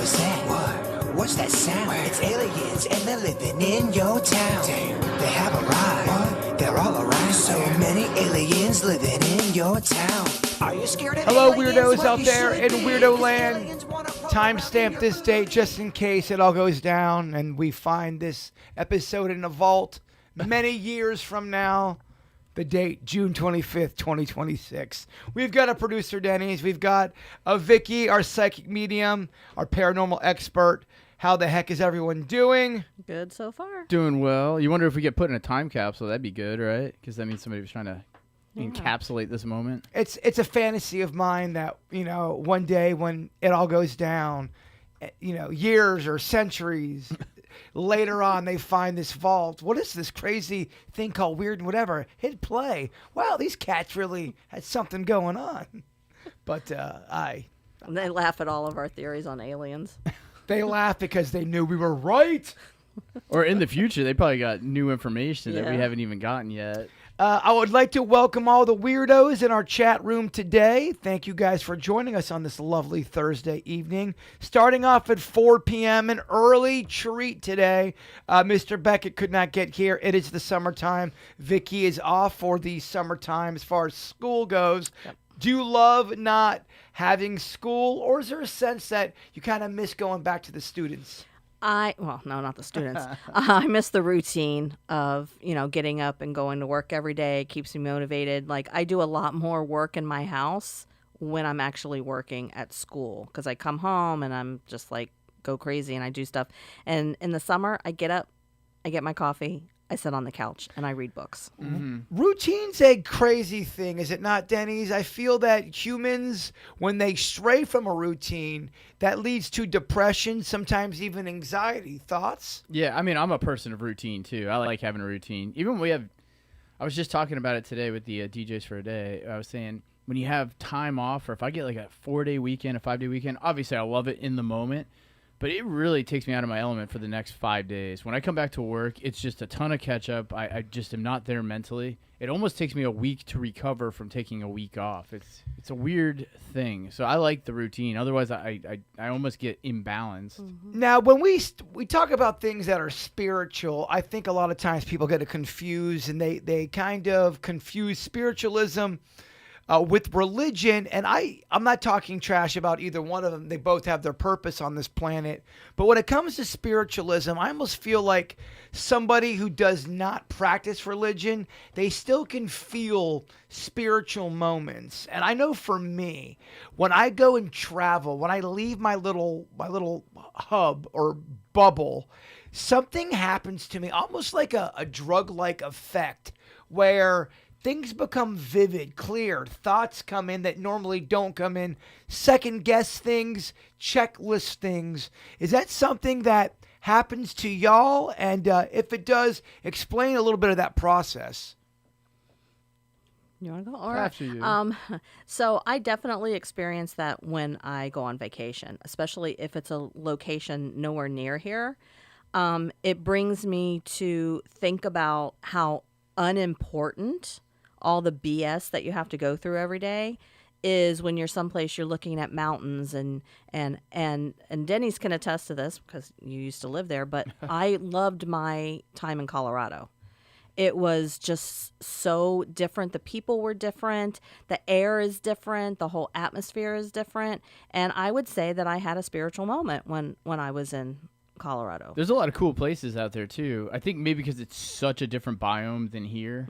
was that? What? What's that sound? Where? It's aliens and they're living in your town. Damn. They have arrived. What? They're all around. So many aliens living in your town. Are you scared of Hello, aliens? weirdos Well, out you there should in be, Weirdo 'cause Land. aliens wanna Timestamp this date just in case it all goes down and we find this episode in a vault many years from now. The date, June 25th, 2026. We've got a producer, Denny's. We've got a Vicky, our psychic medium, our paranormal expert. How the heck is everyone doing? Good so far. Doing well. You wonder if we get put in a time capsule. That'd be good, right? Because that means somebody was trying to encapsulate this moment. It's a fantasy of mine that, one day when it all goes down, years or centuries later on, they find this vault. What is this crazy thing called Weird and Whatever? Hit play. Wow, these cats really had something going on. But They laugh at all of our theories on aliens. they laugh because they knew we were right. Or in the future, they probably got new information that we Yeah. haven't even gotten yet. I would like to welcome all the weirdos in our chat room today. Thank you guys for joining us on this lovely Thursday evening. Starting off at 4 p.m., an early treat today. Mr. Beckett could not get here. It is the summertime. Vicky is off for the summertime as far as school goes. Yep. Do you love not having school, or is there a sense that you kind of miss going back to the students? No, not the students. I miss the routine of, getting up and going to work every day. It keeps me motivated. Like, I do a lot more work in my house when I'm actually working at school because I come home and I'm just like go crazy and I do stuff. And in the summer, I get up, I get my coffee, I sit on the couch and I read books. Mm-hmm. Routine's a crazy thing, is it not, Denny's? I feel that humans, when they stray from a routine, that leads to depression, sometimes even anxiety. Thoughts? Yeah, I mean, I'm a person of routine, too. I like having a routine. Even when I was just talking about it today with the DJs for a day. I was saying, when you have time off, or if I get like a 4-day weekend, a 5-day weekend, obviously I love it in the moment. But it really takes me out of my element for the next 5 days. When I come back to work, it's just a ton of catch up. I just am not there mentally. It almost takes me a week to recover from taking a week off. It's a weird thing. So I like the routine. Otherwise, I almost get imbalanced. Mm-hmm. Now, when we talk about things that are spiritual, I think a lot of times people get it confused, and they kind of confuse spiritualism with religion, and I'm not talking trash about either one of them. They both have their purpose on this planet. But when it comes to spiritualism, I almost feel like somebody who does not practice religion, they still can feel spiritual moments. And I know for me, when I go and travel, when I leave my little hub or bubble, something happens to me, almost like a drug-like effect, where things become vivid, clear. Thoughts come in that normally don't come in. Second guess things, checklist things. Is that something that happens to y'all? And if it does, explain a little bit of that process. You want to go? All right. After you. So I definitely experience that when I go on vacation, especially if it's a location nowhere near here. It brings me to think about how unimportant all the BS that you have to go through every day is when you're someplace you're looking at mountains and Denny's can attest to this because you used to live there, but I loved my time in Colorado. It was just so different. The people were different. The air is different. The whole atmosphere is different. And I would say that I had a spiritual moment when I was in Colorado. There's a lot of cool places out there too. I think maybe because it's such a different biome than here,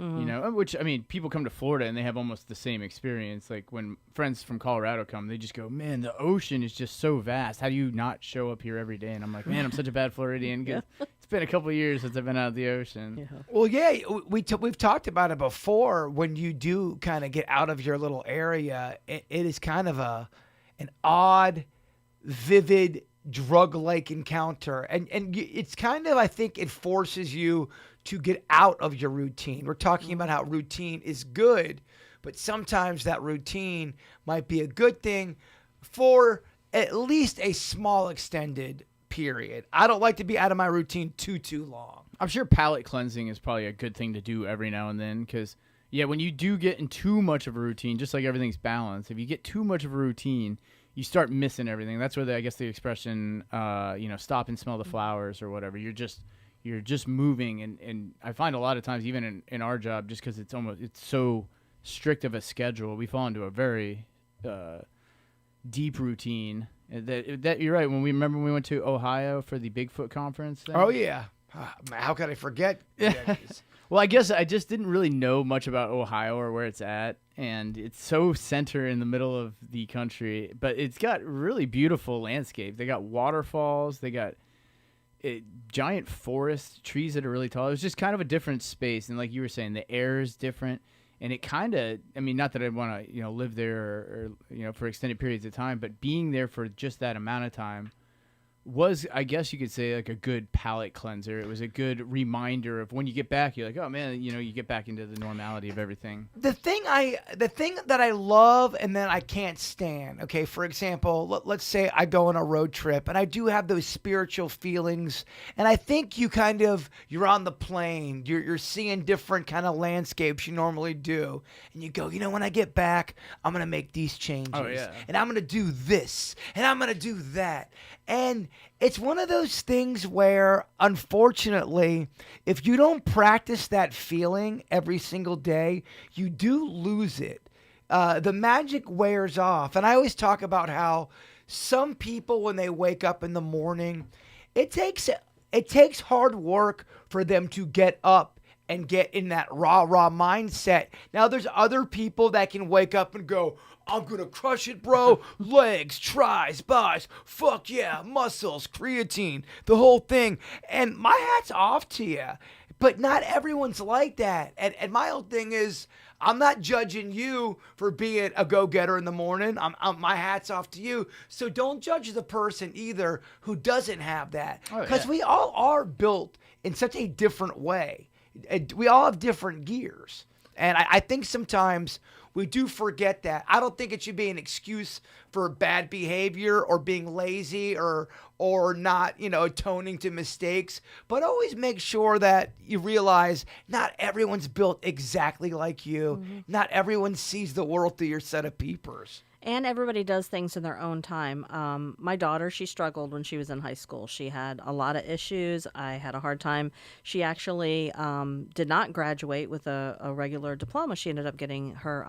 which, I mean, people come to Florida and they have almost the same experience. Like when friends from Colorado come, they just go, man, the ocean is just so vast. How do you not show up here every day? And I'm like, man, I'm such a bad Floridian. It's been a couple of years since I've been out of the ocean. Yeah. Well, yeah, we've talked about it before. When you do kind of get out of your little area, it is kind of an odd, vivid, drug-like encounter, and it's kind of, I think it forces you to get out of your routine. We're talking about how routine is good, but sometimes that routine might be a good thing for at least a small extended period. I don't like to be out of my routine too long. I'm sure palate cleansing is probably a good thing to do every now and then because, yeah, when you do get in too much of a routine, just like everything's balanced, if you get too much of a routine, you start missing everything. That's where I guess the expression, stop and smell the flowers or whatever. You're just moving, and I find a lot of times, even in our job, just because it's so strict of a schedule, we fall into a very deep routine. That you're right. When we went to Ohio for the Bigfoot conference. Oh yeah, how could I forget? Well, I guess I just didn't really know much about Ohio or where it's at, and it's so center in the middle of the country, but it's got really beautiful landscape. They got waterfalls, they got giant forest trees that are really tall. It was just kind of a different space, and like you were saying, the air is different, and it kind of, I mean, not that I want to live there or for extended periods of time, but being there for just that amount of time was, I guess you could say, like a good palate cleanser. It was a good reminder of when you get back, you're like, oh man, you get back into the normality of everything. The thing that I love and then I can't stand. Okay, for example, let's say I go on a road trip and I do have those spiritual feelings, and I think you're on the plane, you're seeing different kind of landscapes you normally do, and you go, when I get back, I'm gonna make these changes, and I'm gonna do this, and I'm gonna do that. And it's one of those things where, unfortunately, if you don't practice that feeling every single day, you do lose it. The magic wears off. And I always talk about how some people, when they wake up in the morning, it takes hard work for them to get up and get in that rah mindset. Now, there's other people that can wake up and go, I'm going to crush it, bro. Legs, tries, buys, fuck yeah, muscles, creatine, the whole thing. And my hat's off to you. But not everyone's like that. And my whole thing is, I'm not judging you for being a go-getter in the morning. My hat's off to you. So don't judge the person either who doesn't have that. Because we all are built in such a different way. We all have different gears. And I think sometimes we do forget that. I don't think it should be an excuse for bad behavior or being lazy or not, atoning to mistakes. But always make sure that you realize not everyone's built exactly like you. Mm-hmm. Not everyone sees the world through your set of peepers. And everybody does things in their own time. My daughter, she struggled when she was in high school. She had a lot of issues. I had a hard time. She actually did not graduate with a regular diploma. She ended up getting her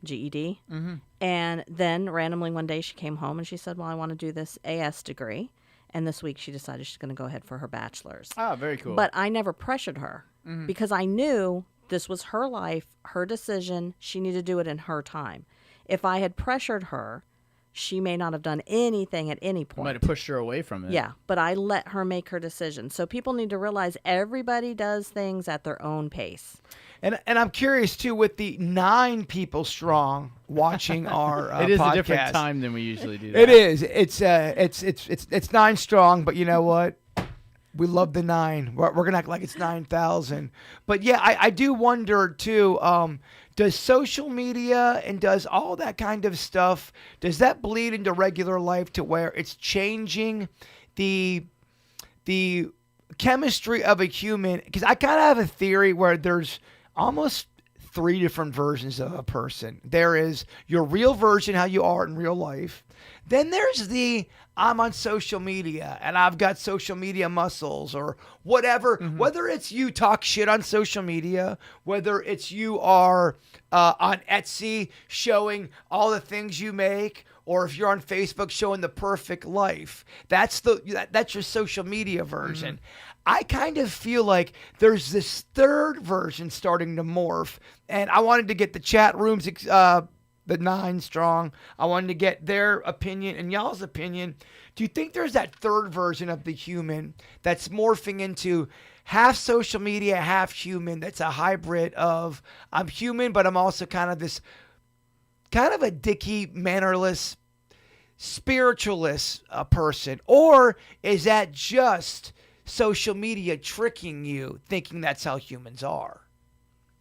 GED. Mm-hmm. And then randomly one day she came home and she said, well, I want to do this AS degree. And this week she decided she's going to go ahead for her bachelor's. Oh, very cool. But I never pressured her because I knew this was her life, her decision. She needed to do it in her time. If I had pressured her, she may not have done anything at any point. You might have pushed her away from it. Yeah, but I let her make her decision. So people need to realize everybody does things at their own pace. And I'm curious, too, with the 9 people strong watching our it is podcast. A different time than we usually do that. It is. It's 9 strong, but you know what? We love the 9. We're going to act like it's 9,000. But, yeah, I do wonder, too, does social media and does all that kind of stuff, does that bleed into regular life to where it's changing the chemistry of a human? Because I kind of have a theory where there's almost 3 different versions of a person. There is your real version, how you are in real life. Then there's I'm on social media and I've got social media muscles or whatever. Mm-hmm. Whether it's you talk shit on social media, whether it's you are on Etsy showing all the things you make, or if you're on Facebook showing the perfect life, that's your social media version. Mm-hmm. I kind of feel like there's this third version starting to morph, and I wanted to get the chat rooms, the 9 strong. I wanted to get their opinion and y'all's opinion. Do you think there's that third version of the human that's morphing into half social media, half human? That's a hybrid of I'm human, but I'm also kind of a dicky, mannerless, spiritualist person. Or is that just social media tricking you, thinking that's how humans are?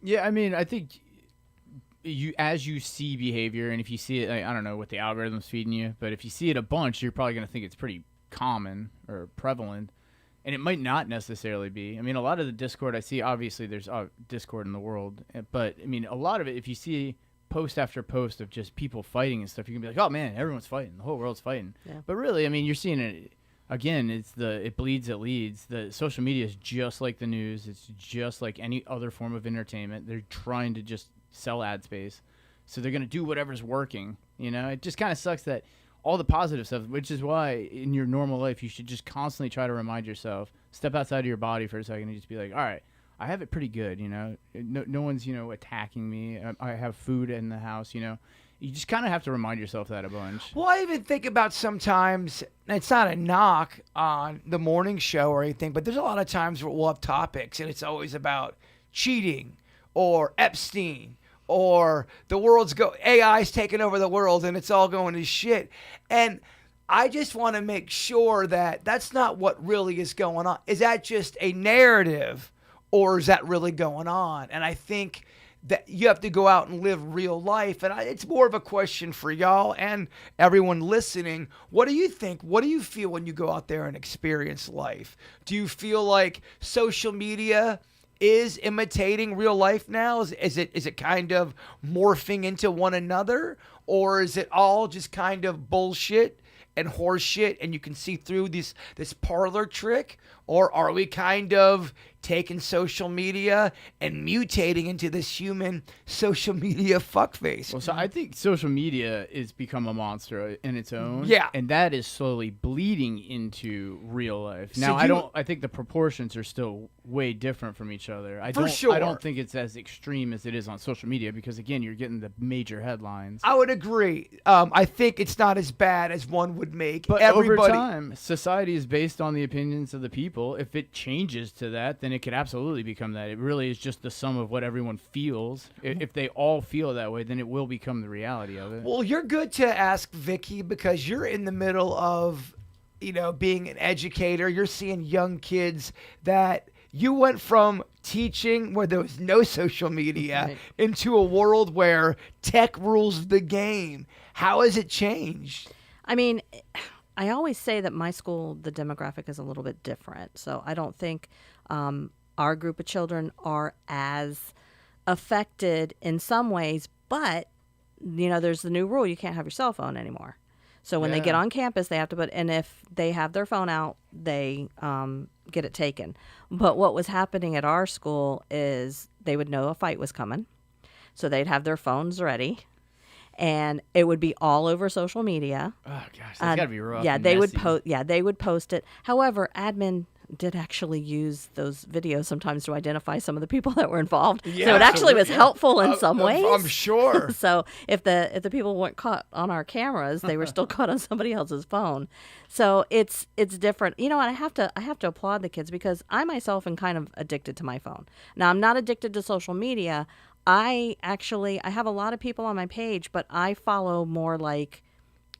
Yeah, I mean, I think as you see behavior, and if you see it, I don't know what the algorithm's feeding you, but if you see it a bunch, you're probably going to think it's pretty common or prevalent, and it might not necessarily be. I mean, a lot of the Discord I see, obviously there's Discord in the world, but I mean, a lot of it, if you see post after post of just people fighting and stuff, you can be like, oh man, everyone's fighting, the whole world's fighting. Yeah. But really, I mean, you're seeing it again. It bleeds, it leads. The social media is just like the news. It's just like any other form of entertainment. They're trying to just sell ad space, so they're gonna do whatever's working. It just kind of sucks that all the positive stuff, which is why in your normal life you should just constantly try to remind yourself, step outside of your body for a second and just be like, all right, I have it pretty good, no one's, attacking me. I have food in the house, you just kind of have to remind yourself that a bunch. Well, I even think about sometimes, and it's not a knock on the morning show or anything, but there's a lot of times where we'll have topics and it's always about cheating or Epstein or AI's taking over the world and it's all going to shit. And I just want to make sure that that's not what really is going on. Is that just a narrative or is that really going on? And I think that you have to go out and live real life. And it's more of a question for y'all and everyone listening. What do you think? What do you feel when you go out there and experience life? Do you feel like social media is imitating real life now? Is it kind of morphing into one another? Or is it all just kind of bullshit and horse shit and you can see through this parlor trick? Or are we kind of taking social media and mutating into this human social media fuckface? Well, so I think social media is become a monster in its own. Yeah. And that is slowly bleeding into real life. So Now, I think the proportions are still way different from each other. I don't think it's as extreme as it is on social media because, again, you're getting the major headlines. I would agree. I think it's not as bad as one would make. But over time, society is based on the opinions of the people. If it changes to that, then it could absolutely become that. It really is just the sum of what everyone feels. If they all feel that way, then it will become the reality of it. Well, you're good to ask Vicky because you're in the middle of, being an educator. You're seeing young kids that you went from teaching where there was no social media Right. into a world where tech rules the game. How has it changed? I mean, I always say that my school, the demographic is a little bit different. So I don't think our group of children are as affected in some ways. But, there's the new rule. You can't have your cell phone anymore. So when they get on campus, they have to and if they have their phone out, they get it taken. But what was happening at our school is they would know a fight was coming. So they'd have their phones ready. And it would be all over social media. Oh gosh, that's gotta be rough. Yeah, and they would messy. they would post it. However, admin did actually use those videos sometimes to identify some of the people that were involved. Yeah, so it actually was absolutely. helpful in some ways. I'm sure. So if the people weren't caught on our cameras, they were still caught on somebody else's phone. So it's different. And I have to applaud the kids because I myself am kind of addicted to my phone. Now I'm not addicted to social media. I have a lot of people on my page, but I follow more like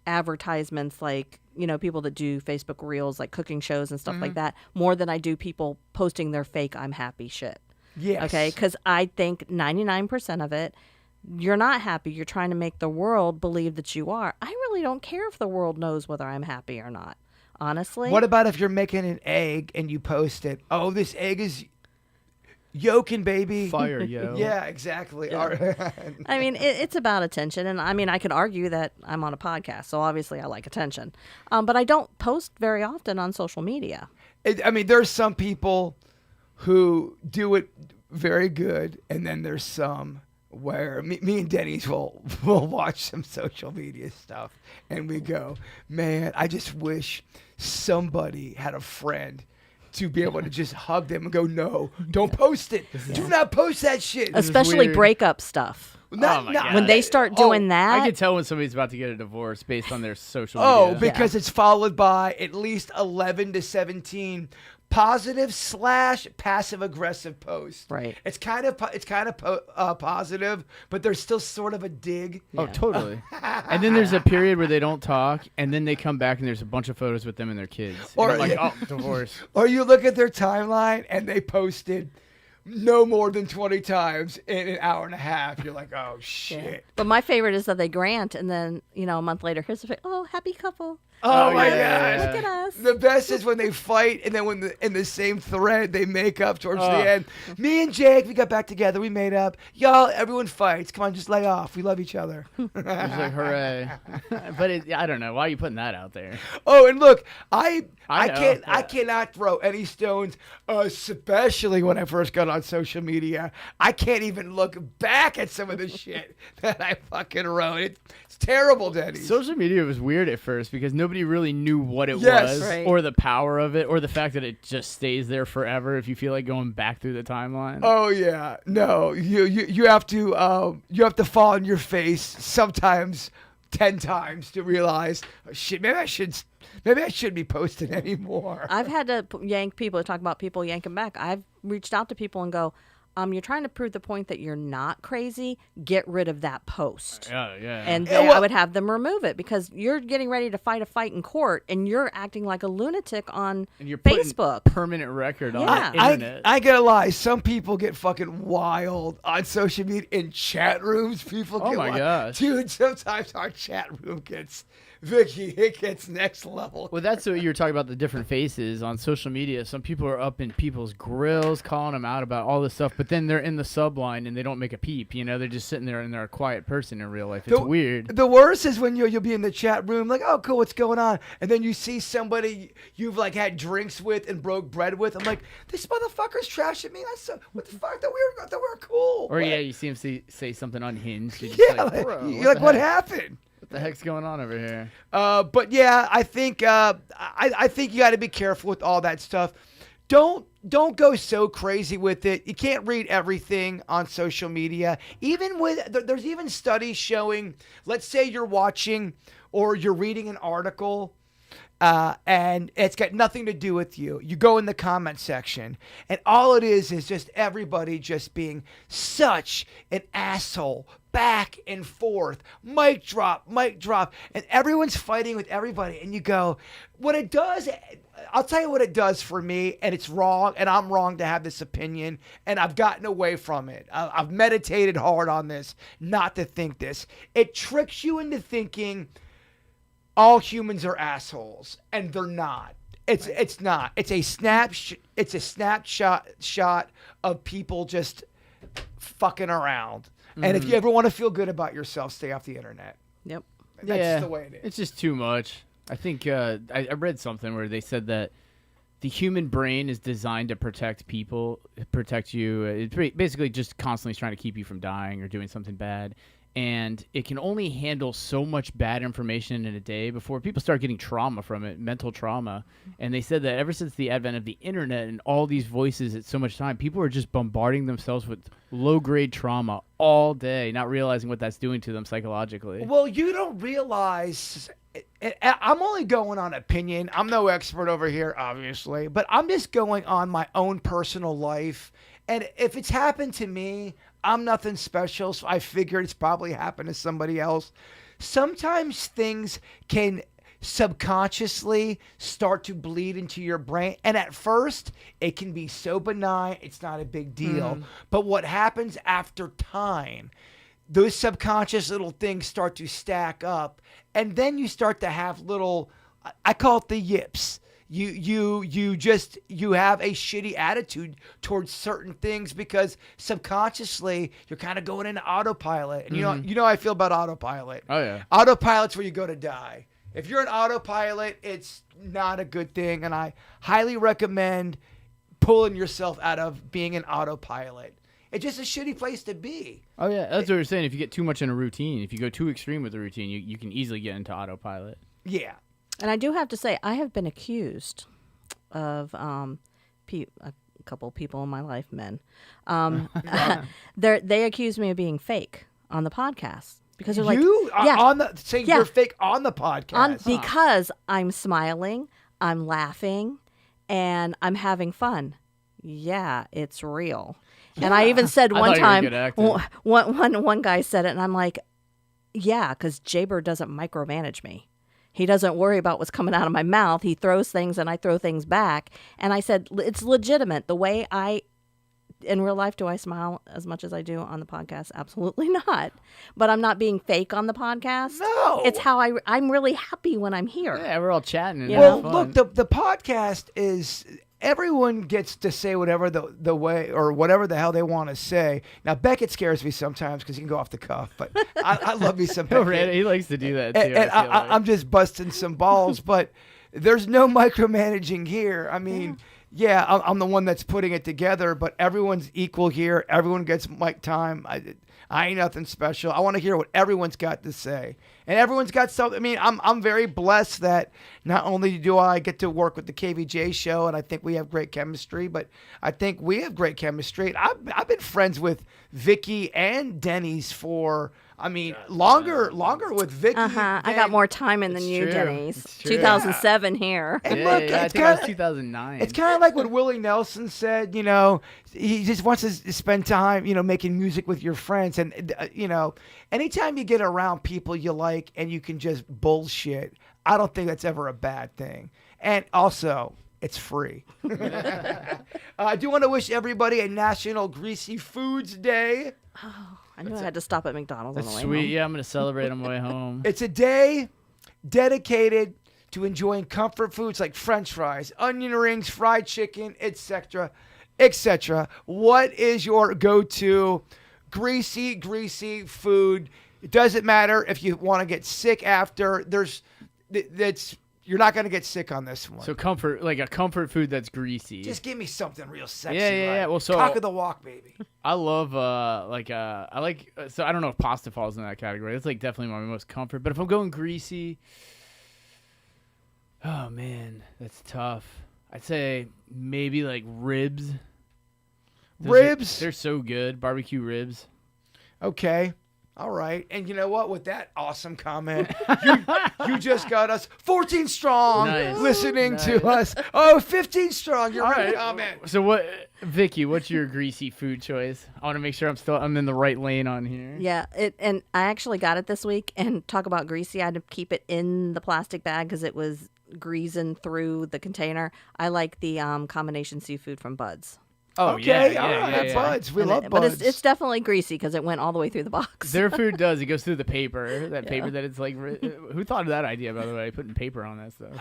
advertisements, like, people that do Facebook Reels, like cooking shows and stuff like that, more than I do people posting their fake I'm happy shit. Yes. Okay? Because I think 99% of it, you're not happy. You're trying to make the world believe that you are. I really don't care if the world knows whether I'm happy or not, honestly. What about if you're making an egg and you post it? Oh, this egg is yolking, baby. Fire, yo. Yeah, exactly. I mean, it's about attention. And I mean, I could argue that I'm on a podcast, so obviously I like attention. But I don't post very often on social media. There's some people who do it very good, and then there's some where me and Denny's will watch some social media stuff, and we go, man, I just wish somebody had a friend to be able to just hug them and go, no, don't post it. Do not post that shit. Especially weird. breakup stuff. my God. When they start doing that. I can tell when somebody's about to get a divorce based on their social Oh, media. because it's followed by at least 11 to 17 positive / passive aggressive posts. Right. It's kind of positive, but there's still sort of a dig. Oh, totally. And then there's a period where they don't talk, and then they come back, and there's a bunch of photos with them and their kids. Or- And I'm like, oh, divorce. Or you look at their timeline and they posted no more than 20 times in an hour and a half. You're like, oh, shit. But my favorite is that they grant, and then, a month later, here's the oh, happy couple. Oh, my yeah. gosh. Look at us. The best is when they fight, and then when in the same thread they make up towards the end. Me and Jake, we got back together. We made up. Y'all, everyone fights. Come on, just lay off. We love each other. It's like, hooray. But I don't know. Why are you putting that out there? Oh, and look, I know, I cannot throw any stones, especially when I first got on social media. I can't even look back at some of the shit that I fucking wrote. It's terrible, Denny. Social media was weird at first because nobody really knew what it Yes. was Right. or the power of it or the fact that it just stays there forever if you feel like going back through the timeline. Oh yeah, no, you have to fall on your face sometimes 10 times to realize, oh, shit, maybe I shouldn't be posting anymore. I've had to yank people, talk about people yanking back. I've reached out to people and go, you're trying to prove the point that you're not crazy. Get rid of that post. Yeah. And I would have them remove it because you're getting ready to fight a fight in court and you're acting like a lunatic on and you're putting Facebook. Permanent record on Yeah. the internet. I gotta lie, some people get fucking wild on social media in chat rooms. People Oh get my wild. gosh. Dude, sometimes our chat room gets, Vicky, it gets next level. Well, that's what you were talking about, the different faces on social media. Some people are up in people's grills calling them out about all this stuff, but then they're in the subline and they don't make a peep. They're just sitting there and they're a quiet person in real life. It's weird. The worst is when you'll be in the chat room like, oh, cool, what's going on? And then you see somebody you've like had drinks with and broke bread with. I'm like, this motherfucker's trashing me. What the fuck? That we were cool. Or, What? you see him say something unhinged. You're just Yeah, like, bro, you're like, what happened? What the heck's going on over here? But yeah, I think I think you got to be careful with all that stuff. Don't go so crazy with it. You can't read everything on social media. Even there's even studies showing. Let's say you're watching or you're reading an article. And it's got nothing to do with you. You go in the comment section, and all it is just everybody just being such an asshole, back and forth, mic drop, and everyone's fighting with everybody. And you go, what it does, I'll tell you what it does for me, and it's wrong, and I'm wrong to have this opinion, and I've gotten away from it. I've meditated hard on this, not to think this. It tricks you into thinking all humans are assholes, and they're not. It's not. It's a snapshot of people just fucking around. Mm-hmm. And if you ever want to feel good about yourself, stay off the internet. Yep. That's just the way it is. It's just too much. I think I read something where they said that the human brain is designed to protect people, protect you. It's basically just constantly trying to keep you from dying or doing something bad. And it can only handle so much bad information in a day before people start getting trauma from it, mental trauma. And they said that ever since the advent of the internet and all these voices at so much time, people are just bombarding themselves with low-grade trauma all day, not realizing what that's doing to them psychologically. Well, you don't realize... I'm only going on opinion. I'm no expert over here, obviously. But I'm just going on my own personal life. And if it's happened to me... I'm nothing special, so I figured it's probably happened to somebody else. Sometimes things can subconsciously start to bleed into your brain. And at first, it can be so benign, it's not a big deal. But what happens after time, those subconscious little things start to stack up. And then you start to have little, I call it the yips. You have a shitty attitude towards certain things because subconsciously you're kind of going into autopilot. And you know how I feel about autopilot. Oh yeah. Autopilot's where you go to die. If you're an autopilot, it's not a good thing, and I highly recommend pulling yourself out of being an autopilot. It's just a shitty place to be. Oh yeah, that's what we're saying. If you get too much in a routine, if you go too extreme with a routine, you can easily get into autopilot. Yeah. And I do have to say, I have been accused of a couple people in my life, men. They accused me of being fake on the podcast because they're like, you're fake on the podcast. Because I'm smiling, I'm laughing, and I'm having fun. Yeah, it's real. And I even said one time, one guy said it, and I'm like, yeah, because Jaybird doesn't micromanage me. He doesn't worry about what's coming out of my mouth. He throws things and I throw things back. And I said, it's legitimate. The way I in real life, do I smile as much as I do on the podcast? Absolutely not. But I'm not being fake on the podcast. No. It's how I'm really happy when I'm here. Yeah, we're all chatting. And Yeah. Well, having look, fun. the podcast is everyone gets to say whatever the way or whatever the hell they want to say. Now Beckett scares me sometimes because he can go off the cuff, but I love me some Oh, Beckett. Randy, he likes to do that too. And I feel like. I'm just busting some balls, but there's no micromanaging here. I mean, yeah, I'm the one that's putting it together, but everyone's equal here. Everyone gets mic time. I ain't nothing special. I want to hear what everyone's got to say, and everyone's got something. I mean, I'm very blessed that not only do I get to work with the KVJ show, and I think we have great chemistry, but I think we have great chemistry. I've been friends with Vicky and Denny's for. I mean, longer with Vicky. I got than- more time in than It's you, true. Denny's. It's true. 2007 here. And Yeah, look, I it's think that was kinda- 2009. It's kind of like what Willie Nelson said, you know, he just wants to spend time, you know, making music with your friends. And, you know, anytime you get around people you like and you can just bullshit, I don't think that's ever a bad thing. And also, it's free. I do want to wish everybody a National Greasy Foods Day. I knew I had to stop at McDonald's on That's the way sweet. home. Yeah, I'm gonna celebrate on my way home. It's a day dedicated to enjoying comfort foods like French fries, onion rings, fried chicken, etc., etc. What is your go-to greasy food? It doesn't matter if you want to get sick after. You're not going to get sick on this one. So comfort, like a comfort food that's greasy. Just give me something real sexy. Yeah. like Well, so- cock of the walk, baby. I love so I don't know if pasta falls in that category. That's like definitely my most comfort. But if I'm going greasy, oh man, that's tough. I'd say maybe like ribs. Ribs? They're so good. Barbecue ribs. Okay. All right. And you know what? With that awesome comment, you just got us 14 strong Nice. listening Nice. to us. Oh, 15 strong. You're All right. right. Comment. So what, Vicky? What's your greasy food choice? I want to make sure I'm in the right lane on here. Yeah, and I actually got it this week. And talk about greasy, I had to keep it in the plastic bag because it was greasing through the container. I like the combination seafood from Buds. Oh Okay. yeah, all yeah, right. yeah, yeah. Buds. We And love it- buds. But it's definitely greasy because it went all the way through the box. Their food does. It goes through the paper. That paper that it's like. Who thought of that idea, by the way? Putting paper on that stuff.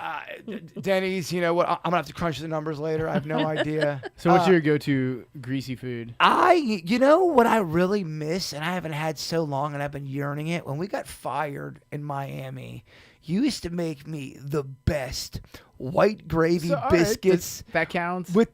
Denny's, you know what? I'm going to have to crunch the numbers later. I have no idea. So what's your go-to greasy food? You know what I really miss, and I haven't had so long, and I've been yearning it? When we got fired in Miami, you used to make me the best white gravy So, all right, biscuits. that counts. With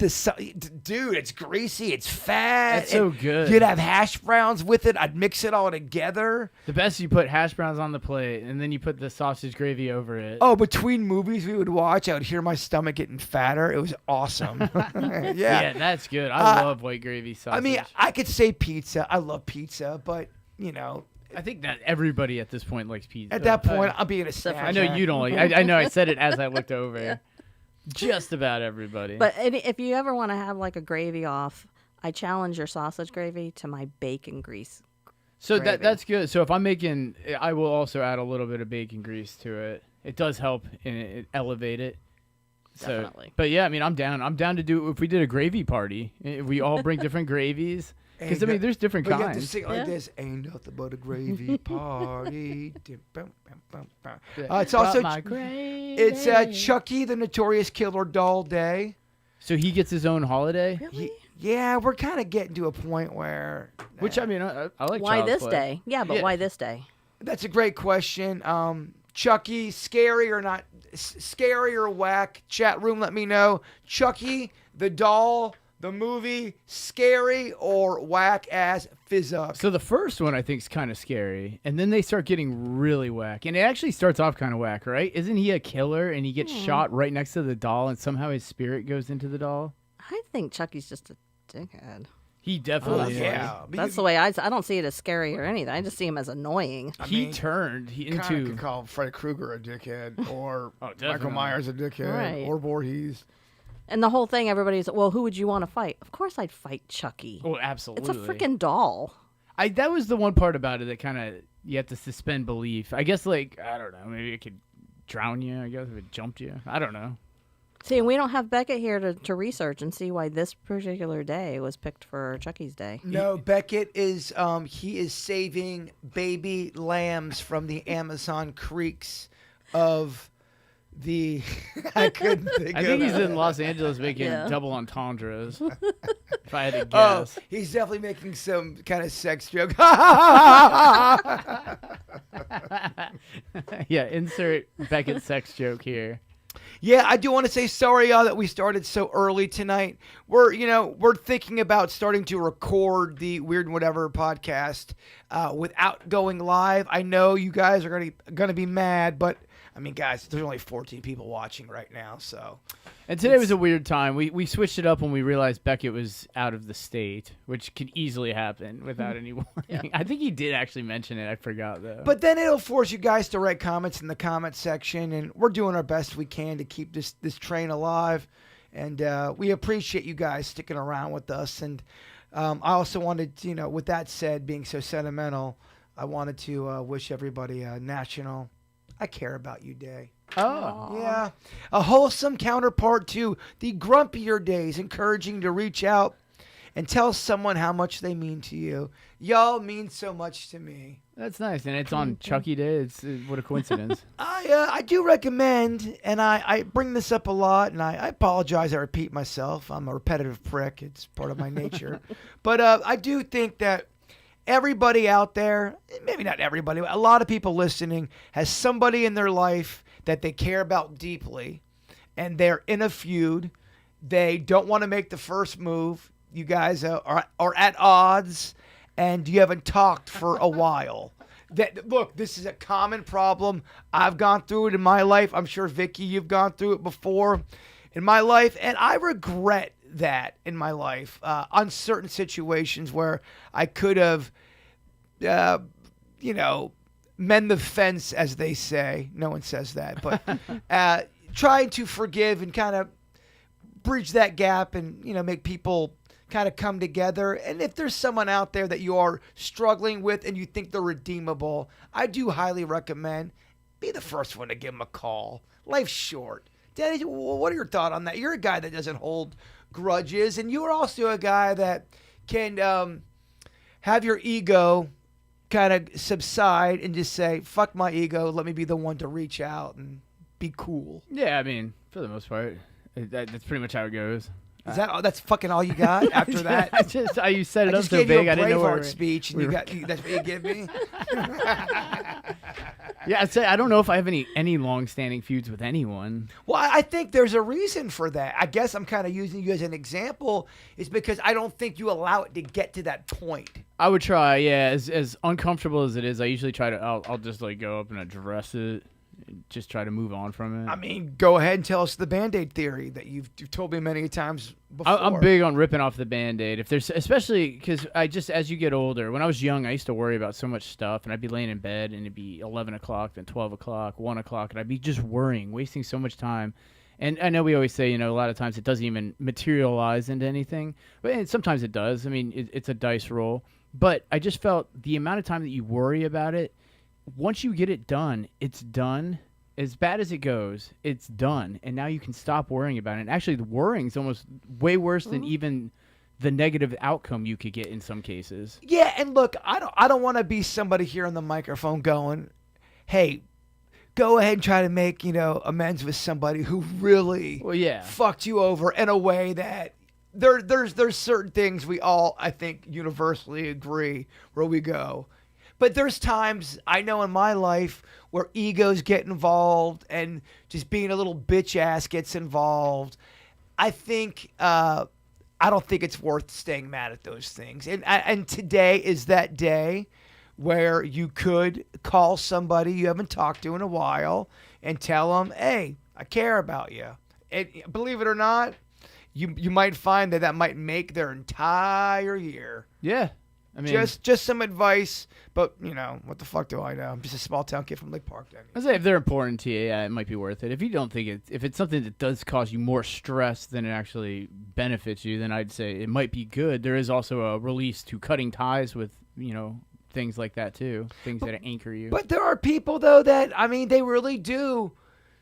dude, it's greasy, it's fat. That's so and good. You'd have hash browns with it. I'd mix it all together. The best, you put hash browns on the plate, and then you put the sausage gravy over it. Oh, between movies we would watch, I would hear my stomach getting fatter. It was awesome. yeah. Yeah, that's good. I love white gravy sausage. I mean, I could say pizza. I love pizza, but you know, I think that everybody at this point likes pizza. at that point, I'm being a snack. I know you don't like. I know. I said it as I looked over. Just about everybody. But if you ever want to have like a gravy off, I challenge your sausage gravy to my bacon grease. so gravy. that's good. So if I'm making, I will also add a little bit of bacon grease to it. It does help and elevate it. So, Definitely. but yeah, I mean, I'm down. I'm down to do if we did a gravy party. If we all bring different gravies, because I mean, there's different But you have to kinds. sing it like Yeah. this. Ain't nothing but a gravy party. Yeah. It's also But my gravy. it's Chucky the Notorious Killer Doll Day. So he gets his own holiday, Yeah, we're kind of getting to a point where. which I mean, I like. Why child's this play. day? Yeah, but Yeah. why this day? That's a great question. Chucky, scary or not? Scary or whack? Chat room, let me know. Chucky, the doll, the movie, scary or whack ass fizz up? So the first one I think is kind of scary, and then they start getting really whack, and it actually starts off kind of whack, right? Isn't he a killer, and he gets shot right next to the doll, and somehow his spirit goes into the doll? I think Chucky's just a dickhead. He definitely is. yeah. That's the way I don't see it as scary or anything. I just see him as annoying. He turned Kind of into could call Freddy Krueger a dickhead, or Michael definitely. Myers a dickhead, Right. or Voorhees. And the whole thing, everybody's, well, who would you want to fight? Of course I'd fight Chucky. oh, It's absolutely. a freaking doll. That was the one part about it that kind of you have to suspend belief. I guess, like, I don't know, maybe it could drown you. I guess if it jumped you, I don't know. See, and we don't have Beckett here to research and see why this particular day was picked for Chucky's Day. No, Beckett is he is saving baby lambs from the Amazon creeks of the I couldn't think I think of he's it. in Los Angeles making Yeah. double entendres. If I had to Oh, guess. he's definitely making some kind of sex joke. Yeah, insert Beckett's sex joke here. Yeah, I do want to say sorry, y'all, that we started so early tonight. We're thinking about starting to record the Weird and Whatever podcast without going live. I know you guys are gonna be mad, but I mean, guys, there's only 14 people watching right now, so. And today was a weird time. We switched it up when we realized Beckett was out of the state, which could easily happen without any warning. Yeah. I think he did actually mention it. I forgot, though. But then it'll force you guys to write comments in the comment section, and we're doing our best we can to keep this train alive. And we appreciate you guys sticking around with us. And I also wanted to, with that said, being so sentimental, I wanted to wish everybody a National I Care About You Day. Oh. Yeah. A wholesome counterpart to the grumpier days, encouraging to reach out and tell someone how much they mean to you. Y'all mean so much to me. That's nice. And it's on Chucky Day. It's what a coincidence. I do recommend, and I bring this up a lot, and I apologize, I repeat myself. I'm a repetitive prick. It's part of my nature. But I do think that everybody out there, maybe not everybody, but a lot of people listening, has somebody in their life that they care about deeply, and they're in a feud. They don't want to make the first move. You guys are at odds, and you haven't talked for a while. Look, this is a common problem. I've gone through it in my life. I'm sure, Vicky, you've gone through it before in my life, and I regret that in my life on certain situations where I could have, mend the fence, as they say. No one says that, but trying to forgive and kind of bridge that gap and, make people kind of come together. And if there's someone out there that you are struggling with and you think they're redeemable, I do highly recommend be the first one to give them a call. Life's short. Denny, what are your thoughts on that? You're a guy that doesn't hold grudges, and you are also a guy that can have your ego kind of subside and just say, fuck my ego, let me be the one to reach out and be cool. Yeah, I mean, for the most part, that's pretty much how it goes. Is that's fucking all you got after that? You set it I up just so gave big. you I a didn't know where. Braveheart speech, and that's what you give me? Yeah, I'd say I don't know if I have any long-standing feuds with anyone. Well, I think there's a reason for that. I guess I'm kind of using you as an example is because I don't think you allow it to get to that point. I would try, yeah. As uncomfortable as it is, I usually try to. I'll just go up and address it, and just try to move on from it. I mean, go ahead and tell us the Band-Aid theory that you've told me many times before. I'm big on ripping off the Band-Aid. If there's, especially because as you get older, when I was young, I used to worry about so much stuff, and I'd be laying in bed, and it'd be 11 o'clock, then 12 o'clock, 1 o'clock, and I'd be just worrying, wasting so much time. And I know we always say, a lot of times it doesn't even materialize into anything, but sometimes it does. I mean, it's a dice roll. But I just felt the amount of time that you worry about it, once you get it done, it's done. As bad as it goes, it's done, and now you can stop worrying about it. And actually, the worrying is almost way worse than even the negative outcome you could get in some cases. Yeah, and look, I don't want to be somebody here on the microphone going, "Hey, go ahead and try to make amends with somebody who really fucked you over in a way that there's certain things we all, I think, universally agree where we go." But there's times I know in my life where egos get involved and just being a little bitch ass gets involved. I think I don't think it's worth staying mad at those things. And today is that day where you could call somebody you haven't talked to in a while and tell them, "Hey, I care about you." And believe it or not, you might find that might make their entire year. Yeah. I mean, just some advice, but what the fuck do I know? I'm just a small town kid from Lake Park. I say if they're important to you, yeah, it might be worth it. If you don't think if it's something that does cause you more stress than it actually benefits you, then I'd say it might be good. There is also a release to cutting ties with things like that too, things that anchor you. But there are people though that they really do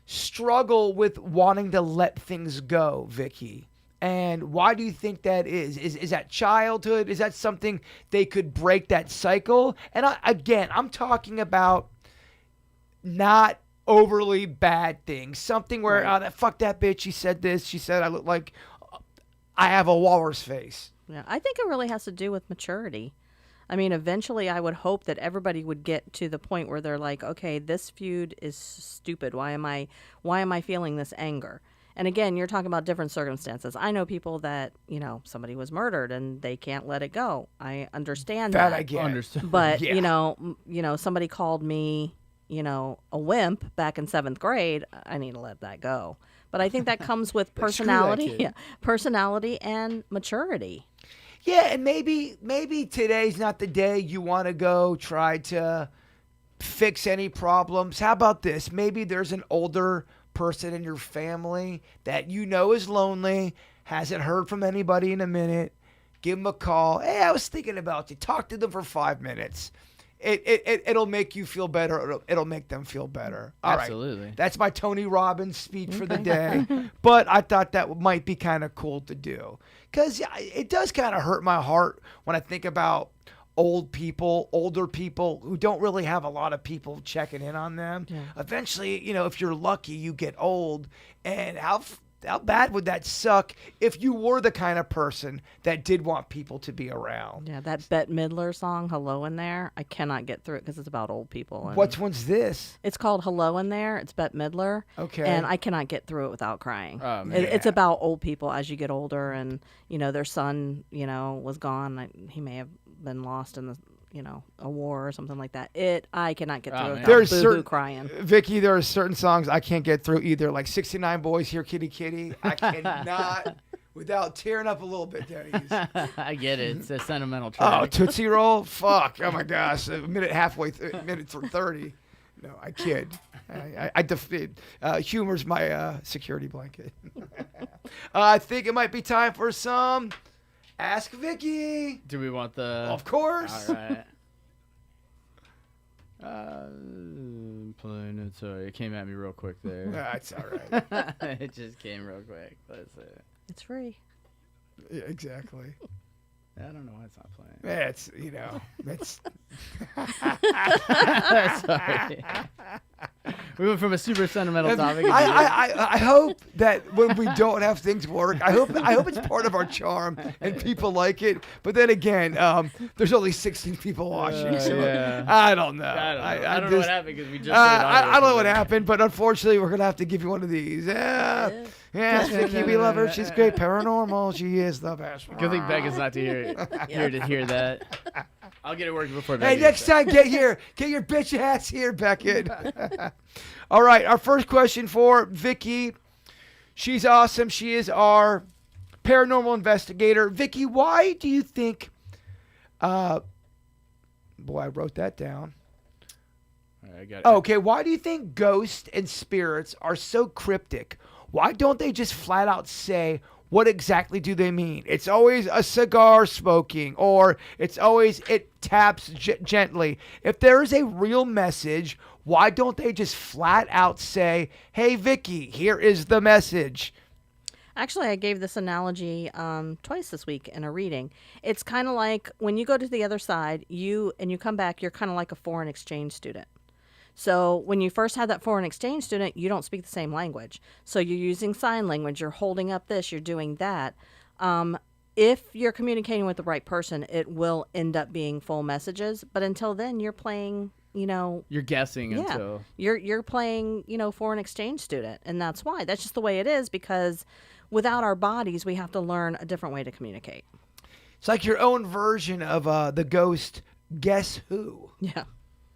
struggle with wanting to let things go, Vicky? And why do you think that is? Is that childhood? Is that something they could break that cycle? And I'm talking about not overly bad things. Something where, fuck that bitch, she said this. She said I look like I have a walrus face. Yeah, I think it really has to do with maturity. I mean, eventually I would hope that everybody would get to the point where they're like, okay, this feud is stupid. Why am I feeling this anger? And again, you're talking about different circumstances. I know people that, somebody was murdered and they can't let it go. I understand that. I get. Understood. But, Yeah. Somebody called me, a wimp back in 7th grade. I need to let that go. But I think that comes with personality, kid. personality and maturity. Yeah, and maybe today's not the day you want to go try to fix any problems. How about this? Maybe there's an older person in your family that is lonely, hasn't heard from anybody in a minute. Give them a call. Hey, I was thinking about you. Talk to them for 5 minutes. It'll make you feel better. It'll make them feel better. All right. Absolutely. That's my Tony Robbins speech for the day. But I thought that might be kind of cool to do. Because it does kind of hurt my heart when I think about older people who don't really have a lot of people checking in on them. Yeah. Eventually, if you're lucky, you get old. And how bad would that suck if you were the kind of person that did want people to be around? Yeah, that Bette Midler song, Hello in There, I cannot get through it because it's about old people. And Which one's this? It's called Hello in There. It's Bette Midler. Okay. And I cannot get through it without crying. Oh, man. It's about old people as you get older and, their son, was gone. He may have been lost in the a war or something like that. I cannot get through it without There's boo-hoo crying. Vicky, there are certain songs I can't get through either. Like 69 Boys, Here Kitty Kitty. I cannot without tearing up a little bit, Denny's. I get it. It's a sentimental track. Oh, Tootsie Roll? Fuck. Oh, my gosh. A minute through 30. No, I kid. Humor's my security blanket. I think it might be time for some Ask Vicky. Do we want the... Of course. All right. Playing it. Sorry, it came at me real quick there. That's all right. It just came real quick. Let's see. It's free. Yeah, exactly. I don't know why it's not playing. Yeah, it's Sorry. We went from a super sentimental topic. I hope that when we don't have things work, I hope it's part of our charm and people like it. But then again, there's only 16 people watching, so yeah. I don't know. I don't know what happened because we just. I don't know what happened, but unfortunately, we're gonna have to give you one of these. Yes, Vicky, we love her. She's great. Paranormal. She is the best. Good thing Becca's not here to hear that. I'll get it working before Becca. Hey, next time, get your bitch ass here, Beckett. All right, our first question for Vicky. She's awesome. She is our paranormal investigator. Vicky, why do you think? Boy, I wrote that down. I got it. Okay, why do you think ghosts and spirits are so cryptic? Why don't they just flat out say what exactly do they mean? It's always a cigar smoking, or it's always it taps gently. If there is a real message, why don't they just flat out say, hey, Vicky, here is the message? Actually, I gave this analogy twice this week in a reading. It's kind of like when you go to the other side, you come back, you're kind of like a foreign exchange student. So when you first have that foreign exchange student, you don't speak the same language. So you're using sign language, you're holding up this, you're doing that. If you're communicating with the right person, it will end up being full messages. But until then, you're playing, You're guessing until... You're playing, foreign exchange student. And that's why. That's just the way it is, because without our bodies, we have to learn a different way to communicate. It's like your own version of the ghost Guess Who. Yeah,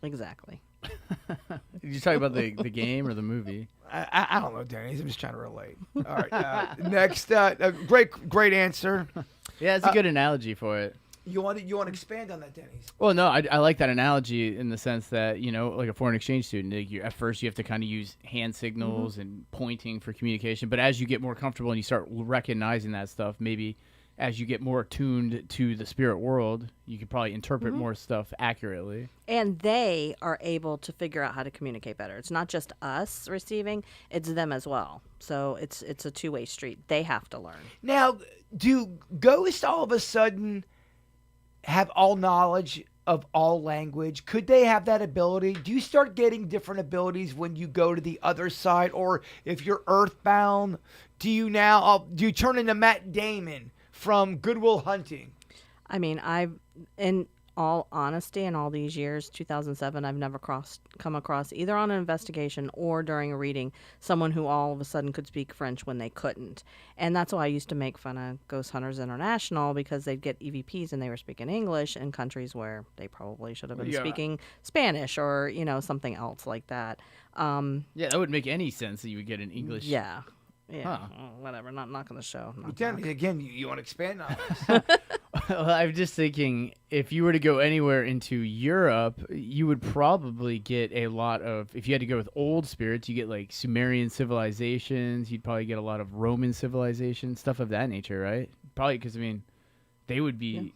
exactly. Did you talk about the game or the movie? I don't know, Denny. I'm just trying to relate. All right. Next, great answer. Yeah, it's a good analogy for it. You want to expand on that, Denny's? Well, no, I like that analogy in the sense that, like a foreign exchange student, at first you have to kind of use hand signals and pointing for communication. But as you get more comfortable and you start recognizing that stuff, maybe as you get more attuned to the spirit world, you can probably interpret more stuff accurately. And they are able to figure out how to communicate better. It's not just us receiving, it's them as well. So it's a two-way street. They have to learn. Now, do ghosts all of a sudden have all knowledge of all language? Could they have that ability? Do you start getting different abilities when you go to the other side? Or if you're earthbound, do you turn into Matt Damon from Good Will Hunting? I mean, in all honesty, in all these years, 2007, I've never come across, either on an investigation or during a reading, someone who all of a sudden could speak French when they couldn't. And that's why I used to make fun of Ghost Hunters International, because they'd get EVPs and they were speaking English in countries where they probably should have been speaking Spanish or, something else like that. Yeah, that wouldn't make any sense that you would get an English. Yeah. Yeah, whatever. Not knocking the show. Again, you want to expand on this? Well, I'm just thinking, if you were to go anywhere into Europe, you would probably get a lot of, if you had to go with old spirits, you get like Sumerian civilizations, you'd probably get a lot of Roman civilizations, stuff of that nature, right? Probably because, they would be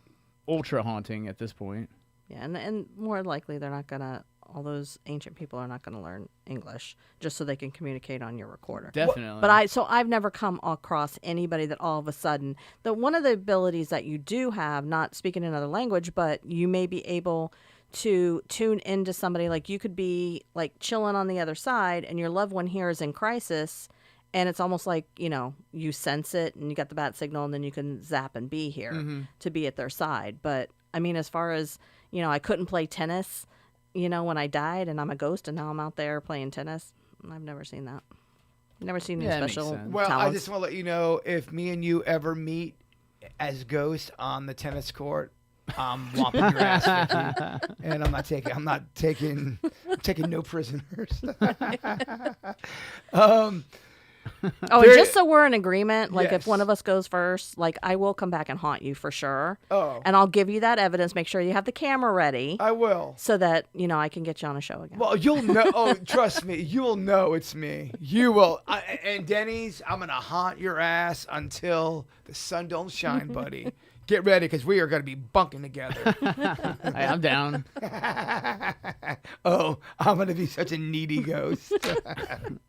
ultra haunting at this point. Yeah, and more likely they're not going to, all those ancient people are not going to learn English just so they can communicate on your recorder. Definitely. But I've never come across anybody that all of a sudden, one of the abilities that you do have, not speaking another language, but you may be able to tune into somebody, like you could be like chilling on the other side and your loved one here is in crisis, and it's almost like, you sense it and you got the bat signal and then you can zap and be here to be at their side. But as far as, I couldn't play tennis, when I died and I'm a ghost and now I'm out there playing tennis. I've never seen that. Never seen any special talents. Well, I just want to let you know, if me and you ever meet as ghosts on the tennis court, I'm whomping your ass, Vicky, and I'm not taking no prisoners. Just so we're in agreement, like Yes. if one of us goes first, like I will come back and haunt you for sure. Oh. And I'll give you that evidence. Make sure you have the camera ready. I will. So that, I can get you on a show again. Well, you'll know. Oh, trust me, you'll know it's me. You will. And Denny's, I'm gonna haunt your ass until the sun don't shine, buddy. Get ready, because we are gonna be bunking together. Hey, I'm down. Oh, I'm gonna be such a needy ghost.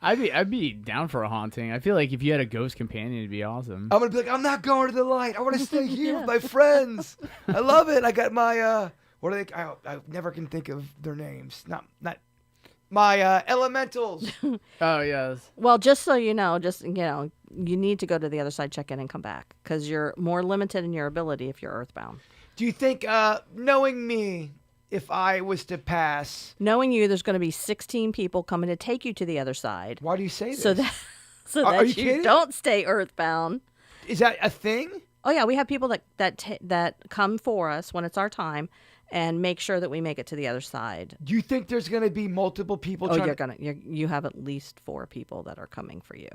I'd be down for a haunting. I feel like if you had a ghost companion, it'd be awesome. I'm gonna be like, I'm not going to the light. I want to stay here with my friends. I love it. I got my what are they? I never can think of their names. Not my elementals. Oh yes. Well, just so you know, you need to go to the other side, check in, and come back because you're more limited in your ability if you're earthbound. Do you think, knowing me, if I was to pass, Knowing you, there's going to be 16 people coming to take you to the other side. why do you say this? So that Are you you kidding? don't stay earthbound. Is that a thing? Oh yeah, we have people that come for us when it's our time and make sure that we make it to the other side. Do you think there's going to be multiple people You have at least 4 people that are coming for you.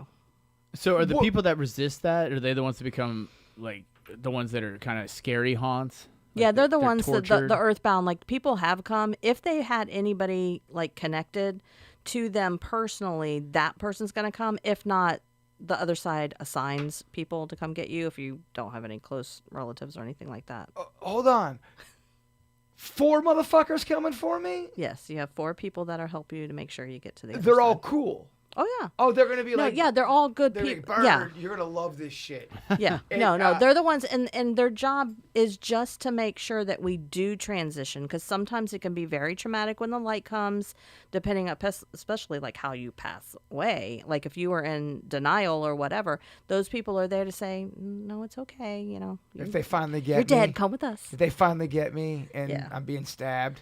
So are the Wha- people that resist that, or are they the ones that become like the ones that are kind of scary haunts? Like Yeah, they're the ones that tortured? the earthbound, like people have come. If they had anybody like connected to them personally, that person's going to come. If not, the other side assigns people to come get you if you don't have any close relatives or anything like that. Hold on. 4 motherfuckers coming for me? Yes, you have 4 people that'll help you to make sure you get to the other They're all side. cool. Oh yeah. Oh, they're going to be No, like, yeah, they're all good they're like, people. Bird, Yeah. you're going to love this shit. Yeah. And, No, they're the ones, and their job is just to make sure that we do transition, because sometimes it can be very traumatic when the light comes, depending on, especially like how you pass away. Like if you were in denial or whatever, those people are there to say, no, it's okay, If they finally get you're me. dead, come with us. If they finally get me and Yeah. I'm being stabbed,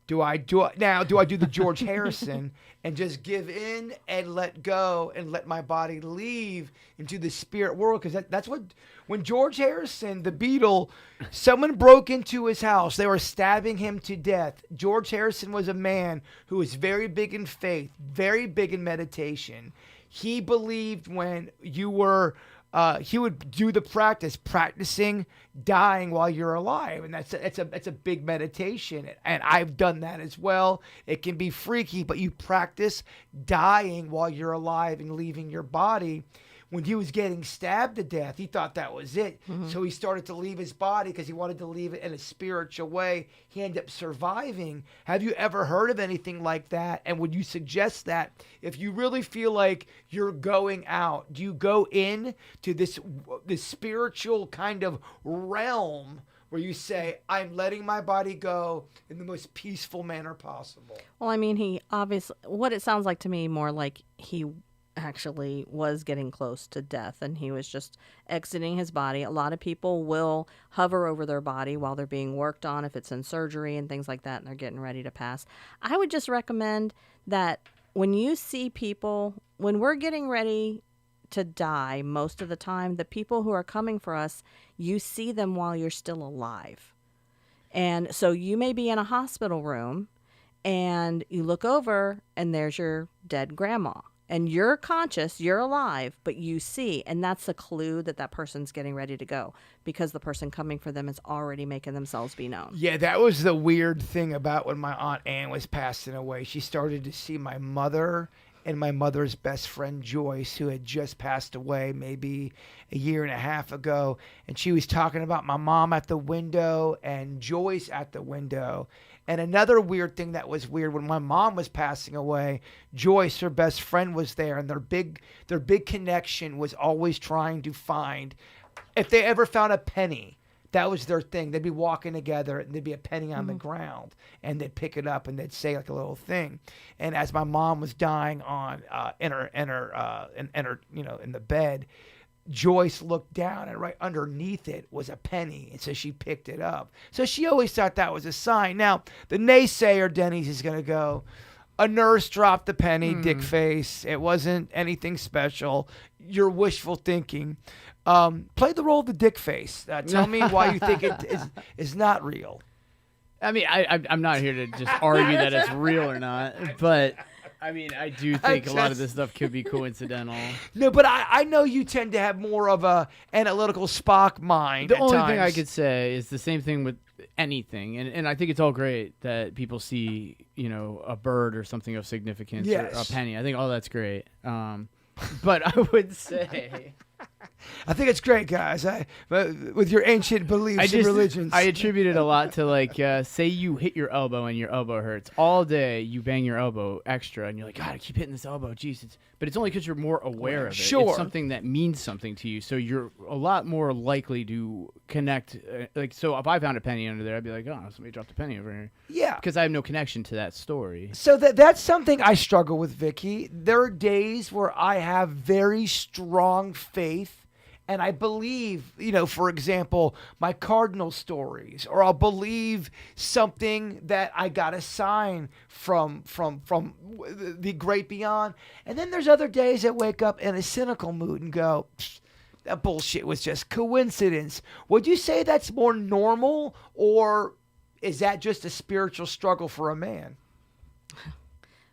do I do the George Harrison and just give in and let go and let my body leave into the spirit world? Because that's what, when George Harrison, the Beatle, someone broke into his house, they were stabbing him to death. George Harrison was a man who was very big in faith, very big in meditation. He believed when you were he would do the practicing dying while you're alive, and that's a big meditation, and I've done that as well. It can be freaky, but you practice dying while you're alive and leaving your body. when he was getting stabbed to death, he thought that was it. So he started to leave his body because he wanted to leave it in a spiritual way. He ended up surviving. Have you ever heard of anything like that? And would you suggest that if you really feel like you're going out, do you go in to this spiritual kind of realm where you say, I'm letting my body go in the most peaceful manner possible? Well, I mean, he obviously, what it sounds like to me, more like he actually was getting close to death and he was just exiting his body. A lot of people will hover over their body while they're being worked on, if it's in surgery and things like that, and they're getting ready to pass. I would just recommend that when you see people, when we're getting ready to die, most of the time, the people who are coming for us, you see them while you're still alive. And so you may be in a hospital room and you look over and there's your dead grandma. And you're conscious, you're alive, but you see, and that's a clue that that person's getting ready to go because the person coming for them is already making themselves be known. Yeah, that was the weird thing about when my Aunt Ann was passing away. She started to see my mother and my mother's best friend Joyce, who had just passed away maybe a year and a half ago. And she was talking about my mom at the window and Joyce at the window. And another weird thing that was weird, when my mom was passing away, Joyce, her best friend, was there, and their big connection was always trying to find, if they ever found a penny, that was their thing. They'd be walking together and there'd be a penny on the ground and they'd pick it up and they'd say like a little thing. And as my mom was dying in the bed, Joyce looked down and right underneath it was a penny. And so she picked it up. So she always thought that was a sign. Now, the naysayer, Denny's, is going to go, a nurse dropped the penny, dick face. It wasn't anything special. You're wishful thinking. Play the role of the dick face. Tell me why you think it is not real. I mean, I'm not here to just argue that it's real or not, but I mean, I do think a lot of this stuff could be coincidental. No, but I know you tend to have more of a analytical Spock mind. The only thing I could say is the same thing with anything, and I think it's all great that people see, a bird or something of significance, or a penny. I think all that's great. But I would say, I think it's great, guys. With your ancient beliefs and religions. I attribute it a lot to say you hit your elbow and your elbow hurts. All day you bang your elbow extra and you're like, God, I keep hitting this elbow. Jeez. But it's only because you're more aware of it. Sure. It's something that means something to you. So you're a lot more likely to connect. So if I found a penny under there, I'd be like, oh, somebody dropped a penny over here. Yeah. Because I have no connection to that story. So that's something I struggle with, Vicky. There are days where I have very strong faith. And I believe, for example, my cardinal stories, or I'll believe something that I got a sign from the great beyond. And then there's other days I wake up in a cynical mood and go, that bullshit was just coincidence. Would you say that's more normal, or is that just a spiritual struggle for a man?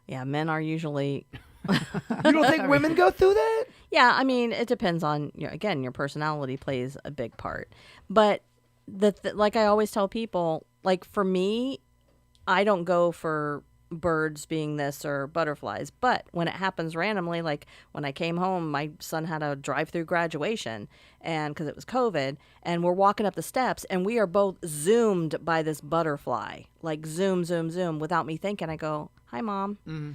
Yeah, men are usually... You don't think women go through that? Yeah, I mean, it depends on, your personality plays a big part. But like I always tell people, like for me, I don't go for birds being this or butterflies. But when it happens randomly, like when I came home, my son had a drive-through graduation, and because it was COVID, and we're walking up the steps, and we are both zoomed by this butterfly, like zoom, zoom, zoom, without me thinking. I go, hi, Mom. Mm-hmm.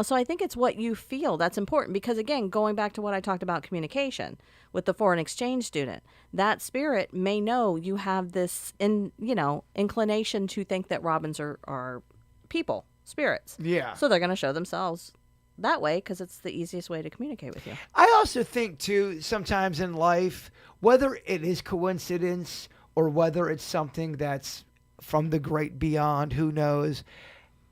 So I think it's what you feel that's important, because again, going back to what I talked about, communication with the foreign exchange student, that spirit may know you have this inclination to think that robins are people, spirits. Yeah. So they're going to show themselves that way because it's the easiest way to communicate with you. I also think too, sometimes in life, whether it is coincidence or whether it's something that's from the great beyond, who knows,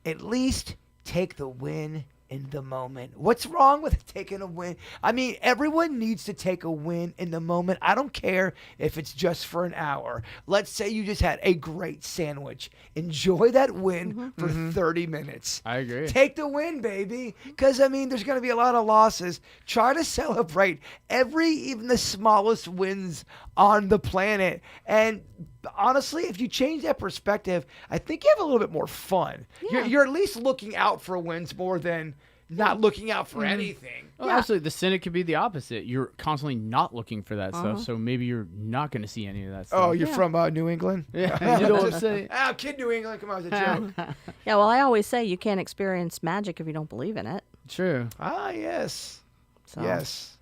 at least take the win in the moment. What's wrong with taking a win? I mean, everyone needs to take a win in the moment. I don't care if it's just for an hour. Let's say you just had a great sandwich. Enjoy that win for 30 minutes. I agree. Take the win, baby. Because, there's going to be a lot of losses. Try to celebrate even the smallest wins on the planet. And honestly, if you change that perspective, I think you have a little bit more fun. Yeah. You're at least looking out for wins more than not looking out for anything. Well, absolutely. The cynic could be the opposite. You're constantly not looking for that stuff, so maybe you're not going to see any of that stuff. Oh, you're from New England? Yeah, you know what I'm saying? Oh, kid New England, come on, it's a joke. Yeah, well, I always say you can't experience magic if you don't believe in it. True. Ah, yes. So. Yes.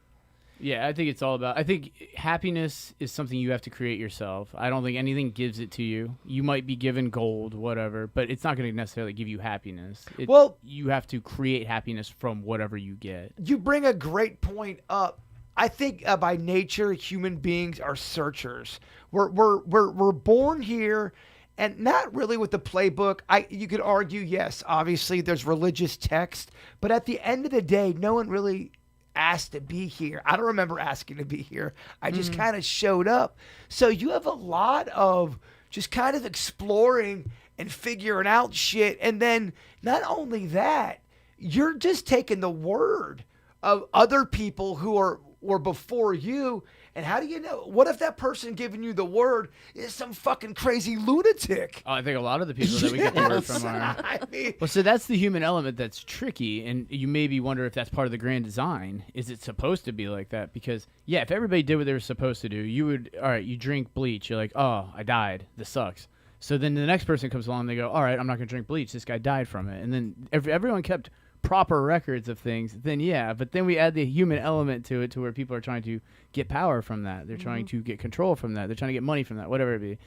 Yeah, I think it's all about. I think happiness is something you have to create yourself. I don't think anything gives it to you. You might be given gold, whatever, but it's not going to necessarily give you happiness. You have to create happiness from whatever you get. You bring a great point up. I think by nature, human beings are searchers. We're born here, and not really with the playbook. You could argue, yes, obviously there's religious text, but at the end of the day, no one really asked to be here. I don't remember asking to be here. I just kind of showed up. So you have a lot of just kind of exploring and figuring out shit. And then not only that, you're just taking the word of other people who were before you. And how do you know? What if that person giving you the word is some fucking crazy lunatic? I think a lot of the people that we get the word from are. I mean, Well, so that's the human element that's tricky, and you maybe wonder if that's part of the grand design. Is it supposed to be like that? Because, yeah, if everybody did what they were supposed to do, you would, all right, you drink bleach. You're like, oh, I died. This sucks. So then the next person comes along, they go, all right, I'm not going to drink bleach. This guy died from it. And then everyone kept proper records of things, then yeah, but then we add the human element to it, to where people are trying to get power from that. They're trying to get control from that. They're trying to get money from that, whatever it be.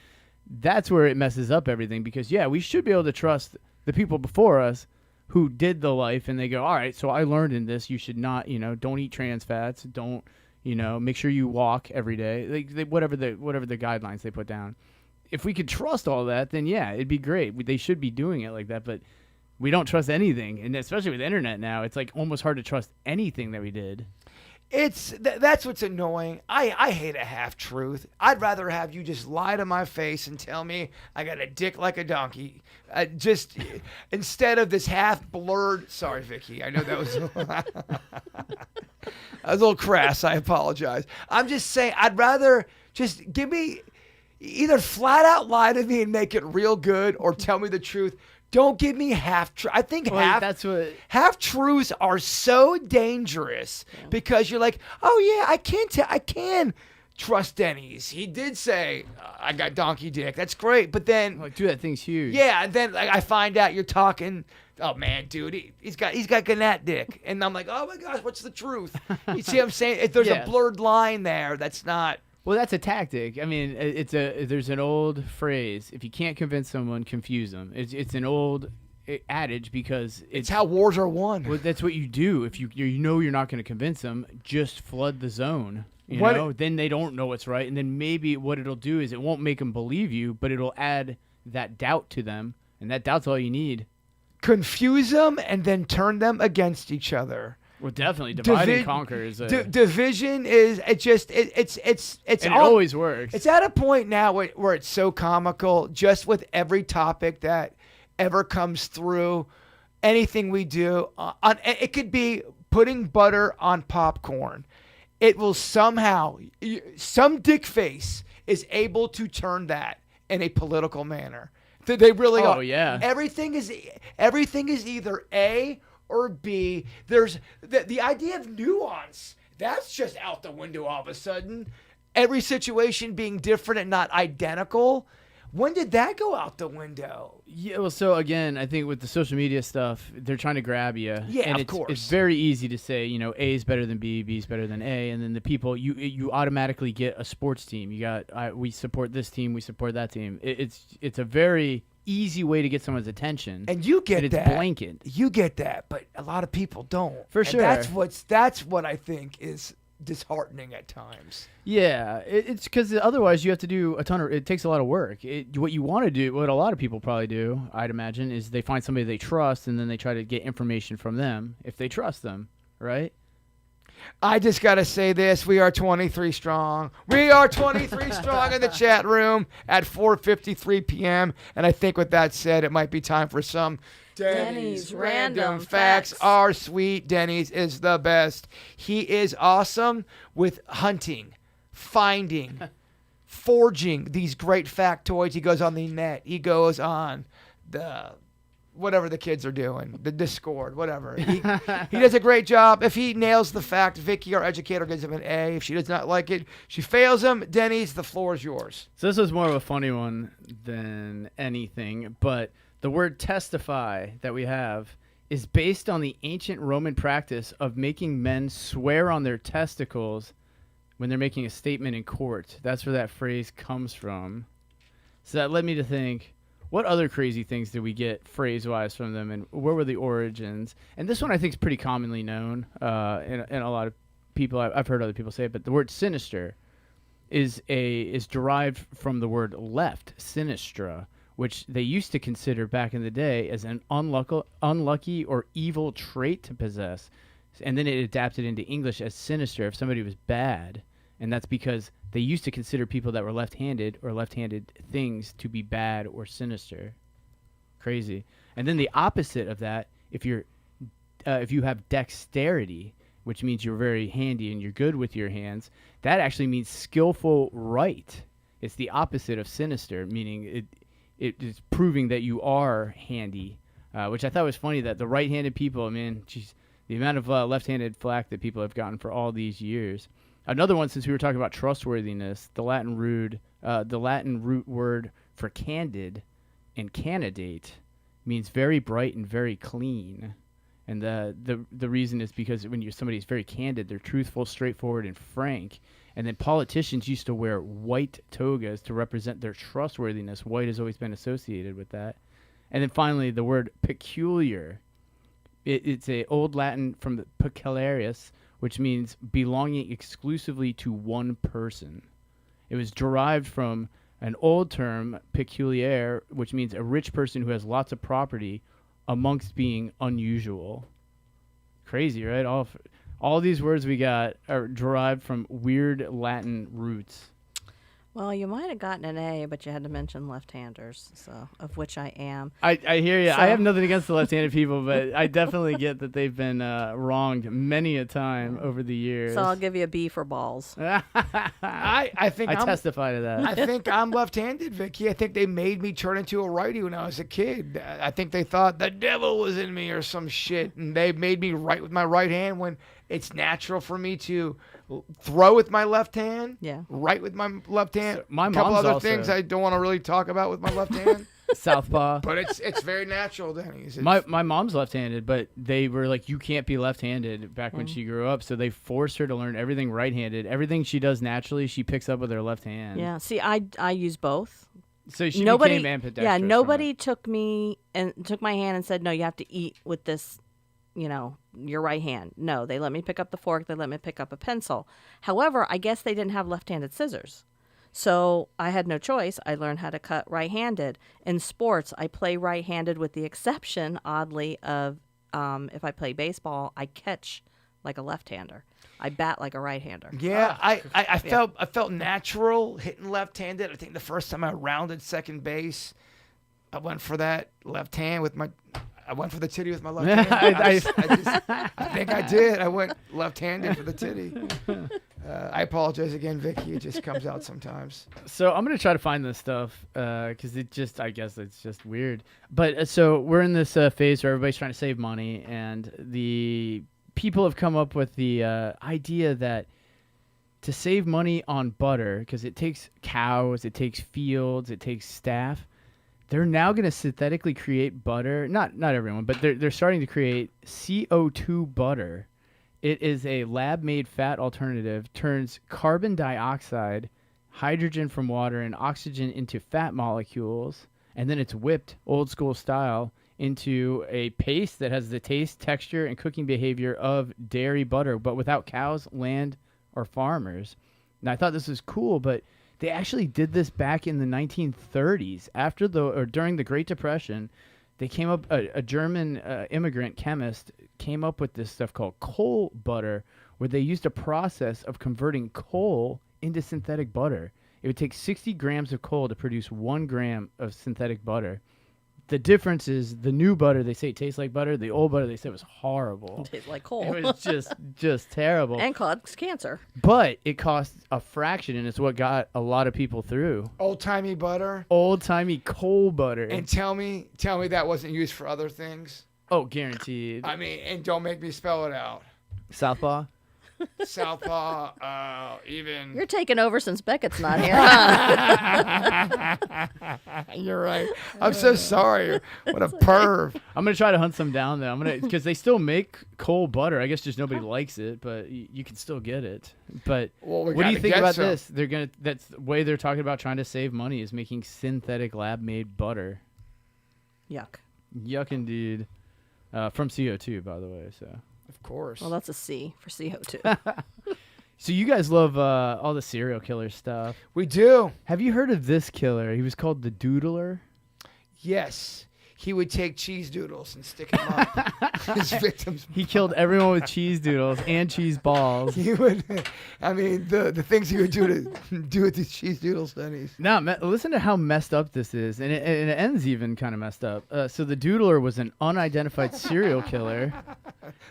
That's where it messes up everything, because yeah, we should be able to trust the people before us who did the life, and they go, all right, so I learned in this, you should not, don't eat trans fats, don't, make sure you walk every day, whatever the guidelines they put down. If we could trust all that, then yeah, it'd be great. They should be doing it like that, but we don't trust anything, and especially with the internet now, it's like almost hard to trust anything that we did. That's what's annoying. I hate a half truth. I'd rather have you just lie to my face and tell me I got a dick like a donkey. Just instead of this half blurred. Sorry, Vicky. I know that was that was a little crass. I apologize. I'm just saying I'd rather just give me either flat out lie to me and make it real good, or tell me the truth. Don't give me half truth. I think half truths are so dangerous, because you're like, oh yeah, I can trust Denny's. He did say I got donkey dick. That's great, but then dude, that thing's huge. Yeah, and then I find out you're talking. Oh man, dude, he's got gnat dick, and I'm like, oh my gosh, what's the truth? You see what I'm saying? If there's a blurred line there, that's not. Well, that's a tactic. I mean, there's an old phrase: if you can't convince someone, confuse them. It's an old adage, because it's how wars are won. Well, that's what you do. If you you're not going to convince them, just flood the zone. Then they don't know what's right, and then maybe what it'll do is it won't make them believe you, but it'll add that doubt to them, and that doubt's all you need. Confuse them and then turn them against each other. Well, definitely divide and conquer is division is it always works. It's at a point now where it's so comical, just with every topic that ever comes through, anything we do. It could be putting butter on popcorn. It will somehow, some dick face is able to turn that in a political manner. They really are. Oh yeah. Everything is either A or B. There's the idea of nuance. That's just out the window all of a sudden. Every situation being different and not identical. When did that go out the window? Yeah, well, so again, I think with the social media stuff, they're trying to grab you. Yeah, and of course. It's very easy to say, A is better than B, B is better than A, and then the people, you automatically get a sports team. You got, we support this team, we support that team. It's a very easy way to get someone's attention. And you get and that. It's blanket. You get that, but a lot of people don't. For sure. That's what I think is disheartening at times. Yeah, it's because otherwise you have to do it takes a lot of work. What you want to do, what a lot of people probably do, I'd imagine, is they find somebody they trust, and then they try to get information from them if they trust them, right? I just got to say this. We are 23 strong. We are 23 strong in the chat room at 4:53 p.m. And I think with that said, it might be time for some Denny's Random Facts. Facts. Our sweet Denny's is the best. He is awesome with hunting, finding, forging these great factoids. He goes on the net. He goes on the whatever the kids are doing, the Discord, whatever. He does a great job. If he nails the fact, Vicky, our educator, gives him an A. If she does not like it, she fails him. Denny's, the floor is yours. So this was more of a funny one than anything, but the word testify that we have is based on the ancient Roman practice of making men swear on their testicles when they're making a statement in court. That's where that phrase comes from. So that led me to think, what other crazy things did we get phrase-wise from them, and where were the origins? And this one I think is pretty commonly known, and a lot of people, I've heard other people say it, but the word sinister is derived from the word left, sinistra, which they used to consider back in the day as an unlucky or evil trait to possess. And then it adapted into English as sinister if somebody was bad. And that's because they used to consider people that were left-handed or left-handed things to be bad or sinister. Crazy. And then the opposite of that, if you have dexterity, which means you're very handy and you're good with your hands, that actually means skillful right. It's the opposite of sinister, meaning it is proving that you are handy, which I thought was funny that the right-handed people, man, geez, the amount of left-handed flack that people have gotten for all these years. Another one, since we were talking about trustworthiness, the Latin root word for candid and candidate means very bright and very clean. And the reason is because when somebody's very candid, they're truthful, straightforward, and frank. And then politicians used to wear white togas to represent their trustworthiness. White has always been associated with that. And then finally, the word peculiar. It's a old Latin from the peculiaris, which means belonging exclusively to one person. It was derived from an old term, peculiar, which means a rich person who has lots of property amongst being unusual. Crazy, right? All these words we got are derived from weird Latin roots. Well, you might have gotten an A, but you had to mention left-handers, so of which I am. I hear you. So. I have nothing against the left-handed people, but I definitely get that they've been wronged many a time over the years. So I'll give you a B for balls. I think I testify to that. I think I'm left-handed, Vicky. I think they made me turn into a righty when I was a kid. I think they thought the devil was in me or some shit, and they made me right with my right hand when it's natural for me to throw with my left hand, right with my left hand. So my a couple mom's other also things I don't want to really talk about with my left hand. Southpaw. But it's very natural, Denny. My mom's left-handed, but they were like, you can't be left-handed back when she grew up, so they forced her to learn everything right-handed. Everything she does naturally, she picks up with her left hand. Yeah, see, I use both. So she became ambidextrous. Yeah, nobody took my hand and said, no, you have to eat with this, your right hand. No, they let me pick up the fork. They let me pick up a pencil. However, I guess they didn't have left-handed scissors. So I had no choice. I learned how to cut right-handed. In sports, I play right-handed with the exception, oddly, of if I play baseball, I catch like a left-hander. I bat like a right-hander. Yeah, I felt natural hitting left-handed. I think the first time I rounded second base, I went for that left hand with my. I went for the titty with my left hand. I think I did. I went left-handed for the titty. I apologize again, Vicky. It just comes out sometimes. So I'm going to try to find this stuff because I guess it's just weird. But so we're in this phase where everybody's trying to save money, and the people have come up with the idea that to save money on butter, because it takes cows, it takes fields, it takes staff, they're now going to synthetically create butter. Not everyone, but they're starting to create CO2 butter. It is a lab-made fat alternative, turns carbon dioxide, hydrogen from water, and oxygen into fat molecules, and then it's whipped, old school style, into a paste that has the taste, texture, and cooking behavior of dairy butter, but without cows, land, or farmers. Now, I thought this was cool, but they actually did this back in the 1930s, during the Great Depression. They came up, a German immigrant chemist came up with this stuff called coal butter, where they used a process of converting coal into synthetic butter. It would take 60 grams of coal to produce 1 gram of synthetic butter. The difference is the new butter, they say it tastes like butter. The old butter, they say was horrible. It tastes like coal. It was just terrible. And causes cancer. But it costs a fraction, and it's what got a lot of people through. Old-timey butter. Old-timey coal butter. And tell me that wasn't used for other things. Oh, guaranteed. I mean, and don't make me spell it out. Southpaw? Southpaw, even. You're taking over since Beckett's not here, huh? You're right. I'm so sorry. What a perv. I'm going to try to hunt some down, though. Because they still make coal butter. I guess just nobody likes it, but you can still get it. But Well, we what do you gotta think get about some. this? That's the way they're talking about trying to save money is making synthetic lab-made butter. Yuck. Yuck, indeed. From CO2, by the way, so... Of course. Well, that's a C for CO2. So you guys love all the serial killer stuff. We do. Have you heard of this killer? He was called the Doodler. Yes. He would take cheese doodles and stick them up his victims. He killed everyone with cheese doodles and cheese balls. He would. I mean, the things he would do with these cheese doodles, Denny's. Now, listen to how messed up this is, and it ends even kind of messed up. So the Doodler was an unidentified serial killer.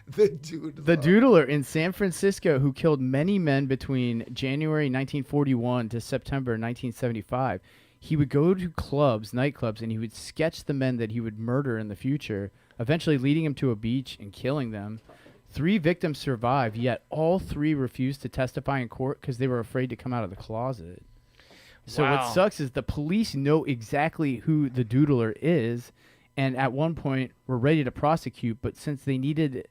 The doodler. The Doodler in San Francisco who killed many men between January 1941 to September 1975. He would go to nightclubs, and he would sketch the men that he would murder in the future, eventually leading them to a beach and killing them. 3 victims survived, yet all 3 refused to testify in court because they were afraid to come out of the closet. So Wow. what sucks is the police know exactly who the Doodler is, and at one point were ready to prosecute, but since they needed...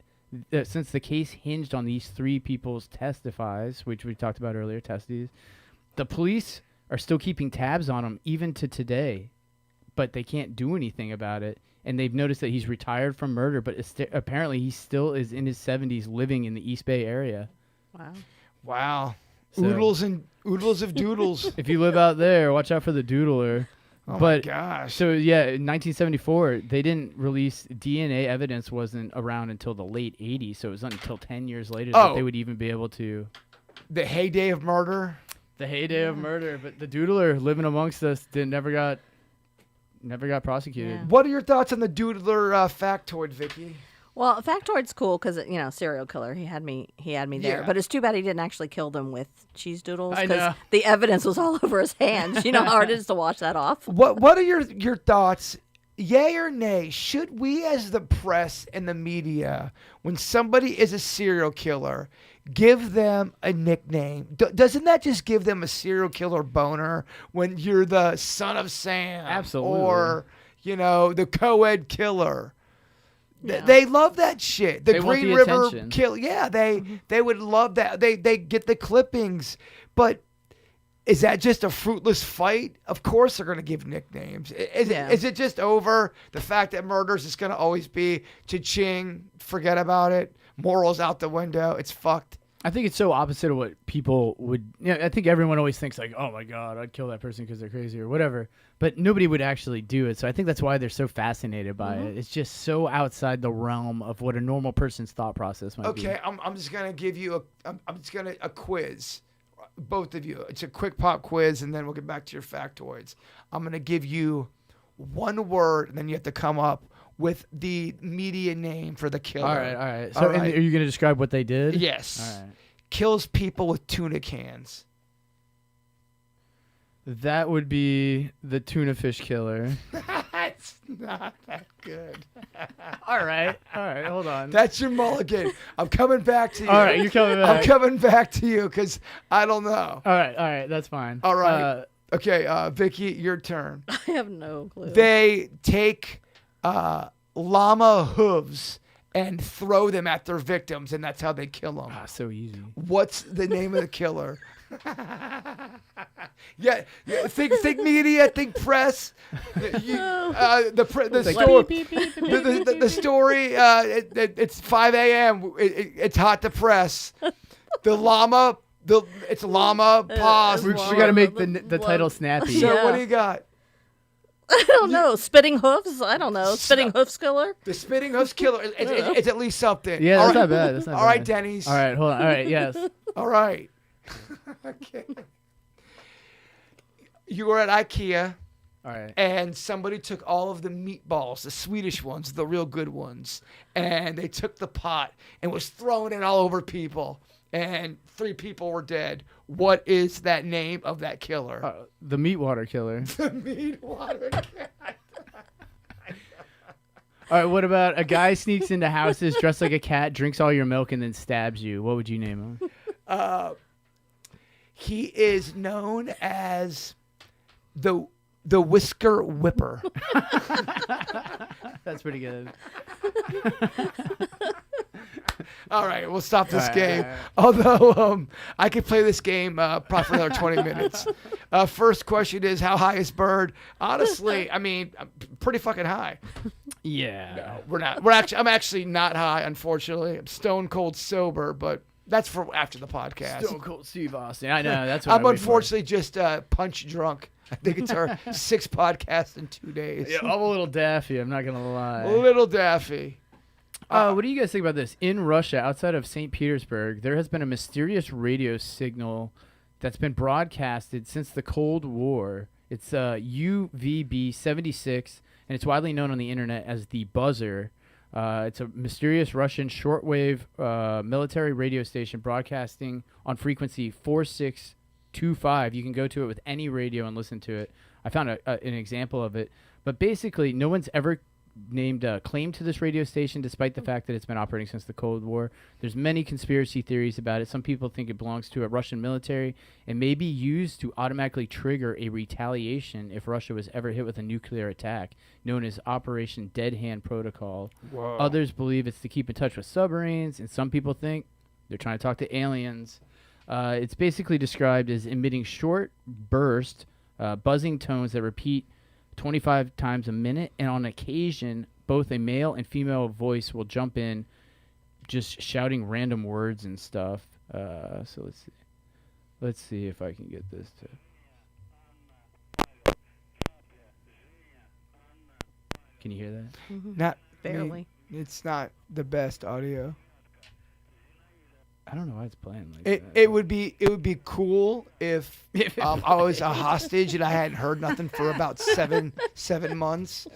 since the case hinged on these 3 people's testifies, which we talked about earlier, testes, the police are still keeping tabs on him even to today, but they can't do anything about it. And they've noticed that he's retired from murder, but apparently he still is in his 70s living in the East Bay area. Wow. Wow. So- Oodles of doodles. If you live out there, watch out for the Doodler. Oh But my gosh. so yeah, in 1974, they didn't release DNA evidence wasn't around until the late 80s, so it was until 10 years later that they would even be able to. The heyday of murder. The heyday of murder, but the Doodler living amongst us never got prosecuted. Yeah. What are your thoughts on the doodler factoid, Vicky? Well, factoid's cool because serial killer. He had me there. Yeah. But it's too bad he didn't actually kill them with cheese doodles I know. because the evidence was all over his hands. You know how hard it is to wash that off. What are your thoughts? Yay or nay? Should we, as the press and the media, when somebody is a serial killer, give them a nickname? Doesn't that just give them a serial killer boner when you're the son of Sam? Absolutely. Or, the co-ed killer. Yeah. They love that shit. The They want Green the River attention. kill. Yeah, they would love that. They get the clippings. But is that just a fruitless fight? Of course they're going to give nicknames. Is it just over? The fact that murders is going to always be cha-ching, forget about it, morals out the window, it's fucked. I think it's so opposite of what people would. I think everyone always thinks like, "Oh my God, I'd kill that person because they're crazy or whatever," but nobody would actually do it. So I think that's why they're so fascinated by it. It's just so outside the realm of what a normal person's thought process might be. Okay, I'm just going to give you a quiz. Both of you. It's a quick pop quiz, and then we'll get back to your factoids. I'm going to give you one word, and then you have to come up with the media name for the killer. All right. So All right. are you going to describe what they did? Yes. All right. Kills people with tuna cans. That would be the tuna fish killer. That's not that good. All right. Hold on. That's your mulligan. I'm coming back to you. All right, you're coming back. I'm coming back to you because I don't know. All right. That's fine. All right. Okay, Vicky, your turn. I have no clue. They take llama hooves and throw them at their victims, and that's how they kill them. So easy. What's the name of the killer? Yeah, think media, think press. The story. It's 5 a.m. It's hot to press. The llama. It's llama paws. We got to make the title snappy. So Yeah. what do you got? I don't know. Spitting hoofs? I don't know. Spitting hoofs killer? The spitting hoofs killer. It's at least something. Yeah, All that's right. not bad. That's not All bad. right, Denny's. All right, hold on. All right, yes. All right. Okay. You were at IKEA. All right. And somebody took all of the meatballs, the Swedish ones, the real good ones, and they took the pot and was throwing it all over people. And 3 people were dead. What is that name of that killer? The Meatwater Killer. The Meatwater Killer. All right, what about a guy sneaks into houses dressed like a cat, drinks all your milk, and then stabs you? What would you name him? He is known as the Whisker Whipper. That's pretty good. All right, we'll stop this All right, game. all right. Although I could play this game probably for another 20 minutes. First question is, how high is Bird? Honestly, I mean, I'm pretty fucking high. Yeah. No, we're not. I'm actually not high, unfortunately. I'm stone cold sober, but that's for after the podcast. Stone Cold Steve Austin. I know. That's what I'm I wait for. unfortunately just punch drunk. I think it's our 6th podcast in 2 days. Yeah, I'm a little daffy. I'm not going to lie. A little daffy. What do you guys think about this? In Russia, outside of St. Petersburg, there has been a mysterious radio signal that's been broadcasted since the Cold War. It's UVB-76, and it's widely known on the internet as the Buzzer. It's a mysterious Russian shortwave military radio station broadcasting on frequency 4625. You can go to it with any radio and listen to it. I found an example of it. But basically, no one's ever named claim to this radio station, despite the fact that it's been operating since the Cold War. There's many conspiracy theories about it. Some people think it belongs to a Russian military and may be used to automatically trigger a retaliation if Russia was ever hit with a nuclear attack, known as Operation Dead Hand Protocol. Whoa. Others believe it's to keep in touch with submarines, and some people think they're trying to talk to aliens. It's basically described as emitting short burst, buzzing tones that repeat 25 times a minute, and on occasion, both a male and female voice will jump in, just shouting random words and stuff. So let's see. Let's see if I can get this to. Can you hear that? Not Barely. It's not the best audio. I don't know why it's playing like It that. it would be cool if I was a hostage and I hadn't heard nothing for about seven months.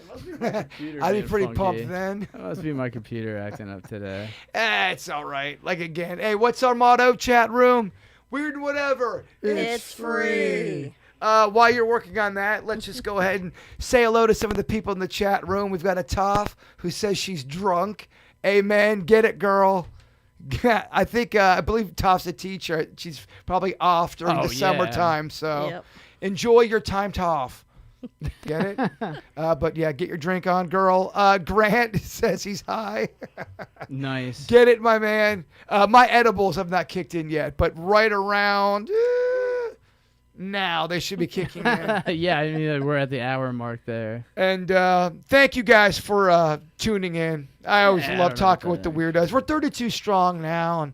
I'd be pretty pumped then. That must be my computer acting up today. It's all right. Like again, hey, what's our motto? Chat room, weird whatever. It's free. While you're working on that, let's just go ahead and say hello to some of the people in the chat room. We've got a Toph who says she's drunk. Amen. Get it, girl. Yeah, I believe Toph's a teacher. She's probably off during the summertime. So Yep. enjoy your time, Toph. Get it? But yeah, get your drink on, girl. Grant says he's high. Nice. Get it, my man. My edibles have not kicked in yet, but right around now they should be kicking in. Yeah, I mean, we're at the hour mark there. And thank you guys for tuning in. I always Yeah, I love don't know talking what with the that weirdos. We're 32 strong now, and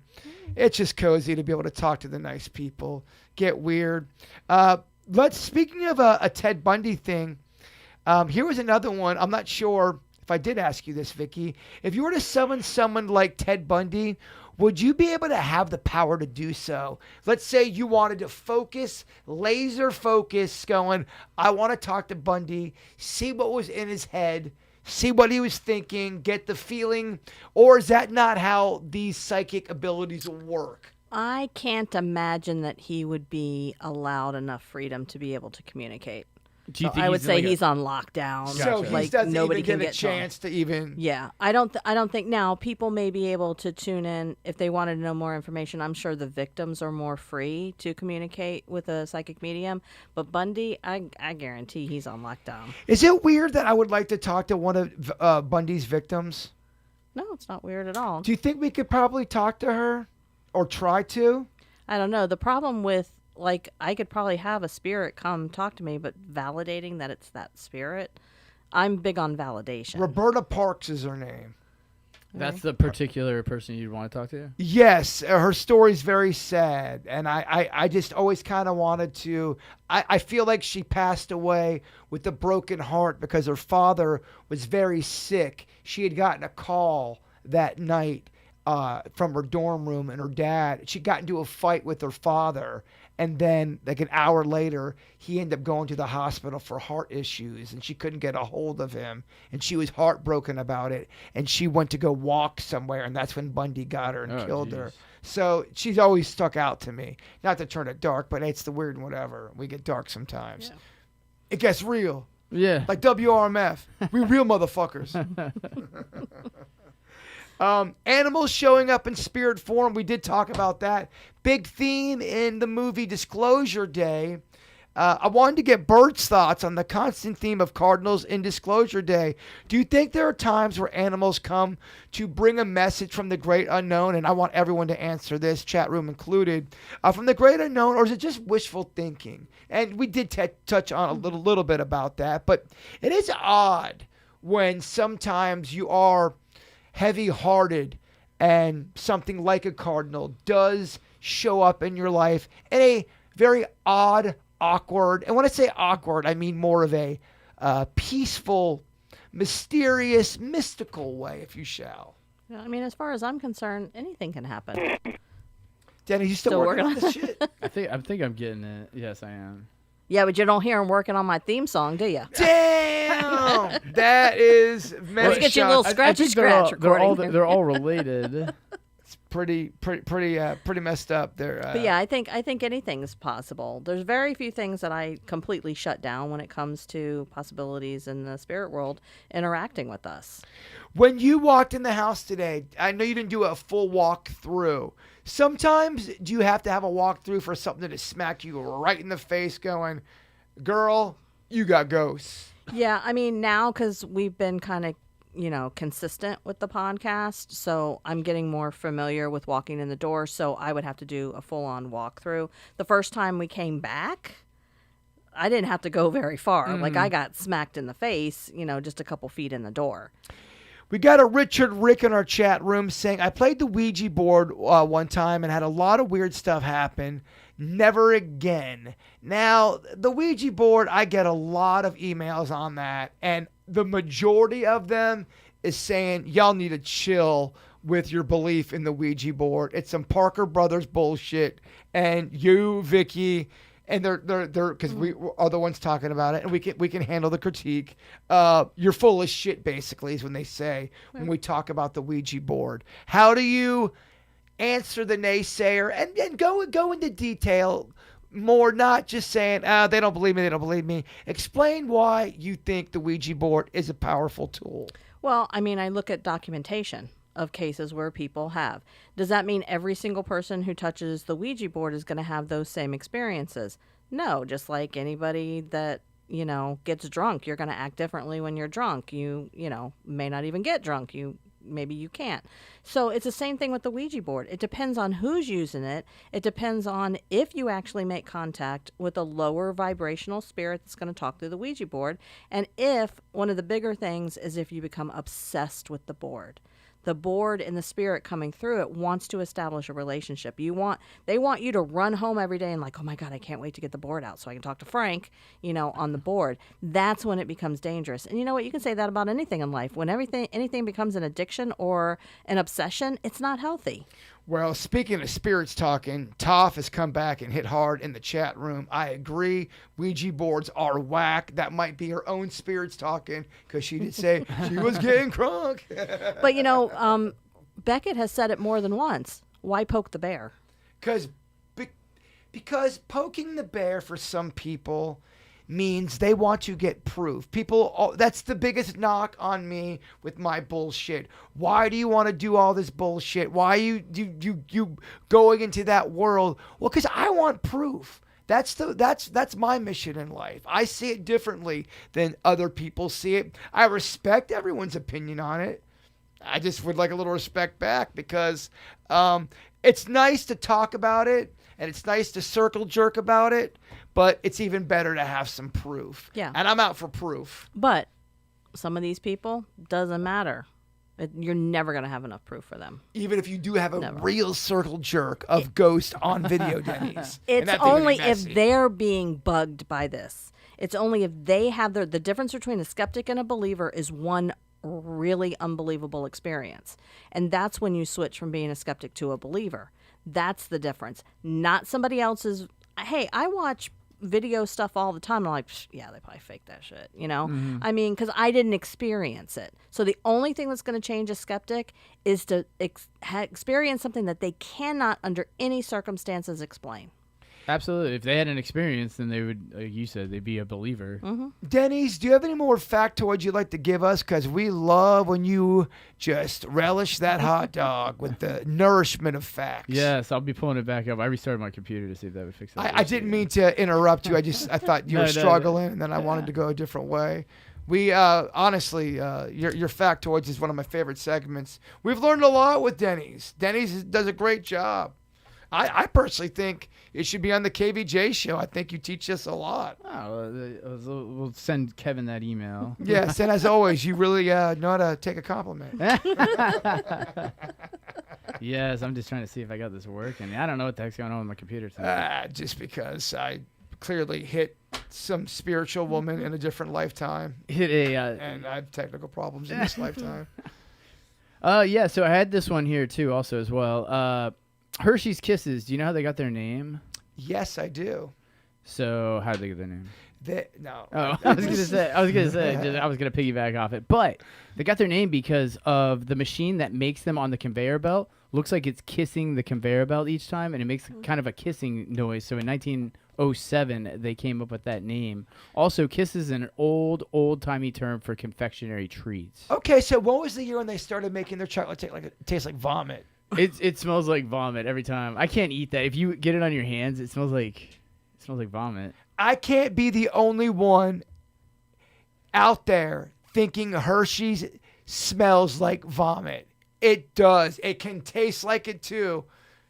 it's just cozy to be able to talk to the nice people, get weird. Speaking of a Ted Bundy thing, here was another one. I'm not sure if I did ask you this, Vicky. If you were to summon someone like Ted Bundy, would you be able to have the power to do so? Let's say you wanted to focus, laser focus, going, I want to talk to Bundy, see what was in his head, see what he was thinking, get the feeling, or is that not how these psychic abilities work? I can't imagine that he would be allowed enough freedom to be able to communicate. Do you So think I would say like he's on lockdown. So Gotcha. he Like doesn't nobody even can get a get to him. chance to even... Yeah, I don't think now people may be able to tune in if they wanted to know more information. I'm sure the victims are more free to communicate with a psychic medium, but Bundy, I guarantee he's on lockdown. Is it weird that I would like to talk to one of Bundy's victims? No, it's not weird at all. Do you think we could probably talk to her or try to? I don't know. The problem with I could probably have a spirit come talk to me, but validating that it's that spirit, I'm big on validation. Roberta Parks is her name. That's the particular person you'd want to talk to? Yes, her story's very sad, and I just always kind of wanted to. I feel like she passed away with a broken heart because her father was very sick. She had gotten a call that night from her dorm room, and her dad, she got into a fight with her father, and then like an hour later he ended up going to the hospital for heart issues, and she couldn't get a hold of him, and she was heartbroken about it, and she went to go walk somewhere, and that's when Bundy got her and killed her. So she's always stuck out to me. Not to turn it dark, but it's the weird and whatever. We get dark sometimes. Yeah. It gets real. Yeah. Like WRMF. We real motherfuckers. Animals showing up in spirit form. We did talk about that. Big theme in the movie Disclosure Day. I wanted to get Bert's thoughts on the constant theme of cardinals in Disclosure Day. Do you think there are times where animals come to bring a message from the great unknown? And I want everyone to answer this, chat room included. From the great unknown, or is it just wishful thinking? And we did touch on a little bit about that. But it is odd when sometimes you are heavy-hearted and something like a cardinal does show up in your life in a very odd, awkward, and when I say awkward, I mean more of a peaceful, mysterious, mystical way, if you shall. Yeah, I mean, as far as I'm concerned, anything can happen. Denny, you still working on this shit? I think I'm getting it. Yes, I am. Yeah, but you don't hear him working on my theme song, do you? Damn! That is messed Let's get you a little up. scratchy scratch recording. They're all related. It's pretty messed up there. But yeah, I think anything is possible. There's very few things that I completely shut down when it comes to possibilities in the spirit world interacting with us. When you walked in the house today, I know you didn't do a full walk through. Sometimes do you have to have a walkthrough for something to smack you right in the face going, girl, you got ghosts? Yeah, I mean, now because we've been kind of, consistent with the podcast, so I'm getting more familiar with walking in the door, so I would have to do a full-on walkthrough. The first time we came back, I didn't have to go very far. Like, I got smacked in the face, just a couple feet in the door. We got a Richard Rick in our chat room saying, I played the Ouija board one time and had a lot of weird stuff happen. Never again. Now, the Ouija board, I get a lot of emails on that, and the majority of them is saying, y'all need to chill with your belief in the Ouija board. It's some Parker Brothers bullshit, and you, Vicky, and they're because we are the ones talking about it, and we can handle the critique. You're full of shit, basically, is when they say when we talk about the Ouija board. How do you answer the naysayer and go into detail more, not just saying, they don't believe me. Explain why you think the Ouija board is a powerful tool. Well, I mean, I look at documentation of cases where people have. Does that mean every single person who touches the Ouija board is going to have those same experiences? No, just like anybody that, gets drunk, you're going to act differently when you're drunk. You may not even get drunk. Maybe you can't. So it's the same thing with the Ouija board. It depends on who's using it. It depends on if you actually make contact with a lower vibrational spirit that's going to talk through the Ouija board. And if one of the bigger things is if you become obsessed with the board. The board and the spirit coming through it wants to establish a relationship. They want you to run home every day and like, oh my God, I can't wait to get the board out so I can talk to Frank, on the board. That's when it becomes dangerous. And you know what? You can say that about anything in life. When anything becomes an addiction or an obsession, it's not healthy. Well, speaking of spirits talking, Toph has come back and hit hard in the chat room. I agree. Ouija boards are whack. That might be her own spirits talking because she did say she was getting crunk. But, Beckett has said it more than once. Why poke the bear? Because poking the bear for some people means they want to get proof. That's the biggest knock on me with my bullshit. Why do you want to do all this bullshit? Why you going into that world? Well, because I want proof. That's my mission in life. I see it differently than other people see it. I respect everyone's opinion on it. I just would like a little respect back because it's nice to talk about it and it's nice to circle jerk about it, but it's even better to have some proof. Yeah. And I'm out for proof. But some of these people, doesn't matter. You're never going to have enough proof for them. Even if you do have a real circle jerk of ghost on video, Denny's. It's only if they're being bugged by this. It's only if they have the difference between a skeptic and a believer is one really unbelievable experience. And that's when you switch from being a skeptic to a believer. That's the difference. Not somebody else's. Hey, I watch video stuff all the time. I'm like, yeah, they probably faked that shit, you know? I mean, because I didn't experience it. So the only thing that's going to change a skeptic is to experience something that they cannot, under any circumstances, explain. Absolutely. If they had an experience, then they would, like you said, they'd be a believer. Denny's, do you have any more factoids you'd like to give us? Because we love when you just relish that hot dog with the nourishment of facts. Yes, I'll be pulling it back up. I restarted my computer to see if that would fix it. I didn't mean to interrupt you. I thought you were struggling, and then I wanted to go a different way. We honestly, your factoids is one of my favorite segments. We've learned a lot with Denny's. Denny's does a great job. I personally think it should be on the KVJ show. I think you teach us a lot. Oh, we'll send Kevin that email. Yes, and as always, you really know how to take a compliment. Yes, I'm just trying to see if I got this working. I don't know what the heck's going on with my computer tonight. Just because I clearly hit some spiritual woman in a different lifetime. And I have technical problems in this lifetime. Yeah, so I had this one here too also as well. Hershey's Kisses, do you know how they got their name? Yes, I do. So how did they get their name? No. Oh, I was gonna piggyback off it, but they got their name because of the machine that makes them on the conveyor belt. Looks like it's kissing the conveyor belt each time, and it makes kind of a kissing noise. So in 1907, they came up with that name. Also, Kiss is an old-timey term for confectionery treats. Okay, so what was the year when they started making their chocolate taste like vomit? It smells like vomit every time. I can't eat that. If you get it on your hands, it smells like vomit. I can't be the only one out there thinking Hershey's smells like vomit. It does. It can taste like it too.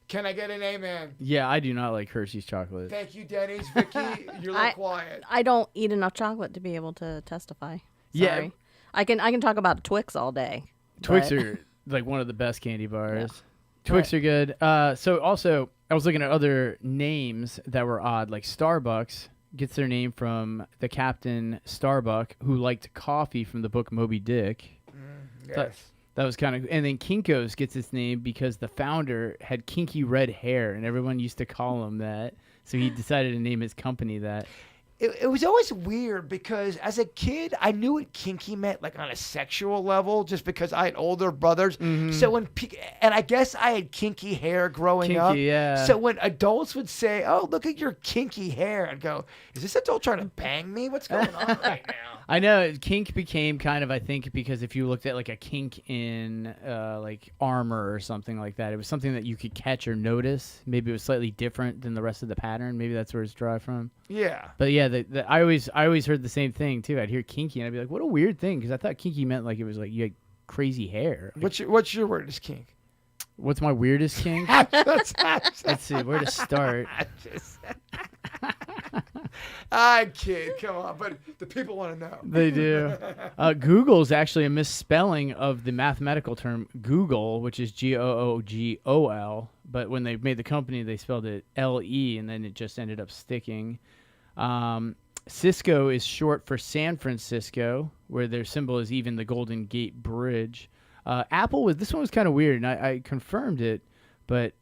Can I get an amen? Yeah, I do not like Hershey's chocolate. Thank you, Denny's. Vicky, you're a little quiet. I don't eat enough chocolate to be able to testify. Sorry. Yeah. I can talk about Twix all day. Twix are like one of the best candy bars. Yeah. Twix are good. So also, I was looking at other names that were odd. Like Starbucks gets their name from the Captain Starbuck, who liked coffee from the book Moby Dick. Yes. That was kind of... And then Kinko's gets its name because the founder had kinky red hair, and everyone used to call him that. So he decided to name his company that. It was always weird because as a kid, I knew what kinky meant like on a sexual level just because I had older brothers. Mm-hmm. So and I guess I had kinky hair growing up. Yeah. So when adults would say, "Oh, look at your kinky hair," I'd go, "Is this adult trying to bang me? What's going on right now?" I know kink became kind of, I think, because if you looked at like a kink in like armor or something like that, it was something that you could catch or notice. Maybe it was slightly different than the rest of the pattern. Maybe that's where it's derived from. Yeah. But yeah, I always heard the same thing too. I'd hear kinky and I'd be like, what a weird thing, because I thought kinky meant like it was like you had crazy hair. Like, what's your weirdest kink? What's my weirdest kink? Let's see where to start. I kid, come on, but the people want to know. They do. Google is actually a misspelling of the mathematical term Google, which is Googol. But when they made the company, they spelled it LE, and then it just ended up sticking. Cisco is short for San Francisco, where their symbol is even the Golden Gate Bridge. Apple this one was kind of weird, and I confirmed it, but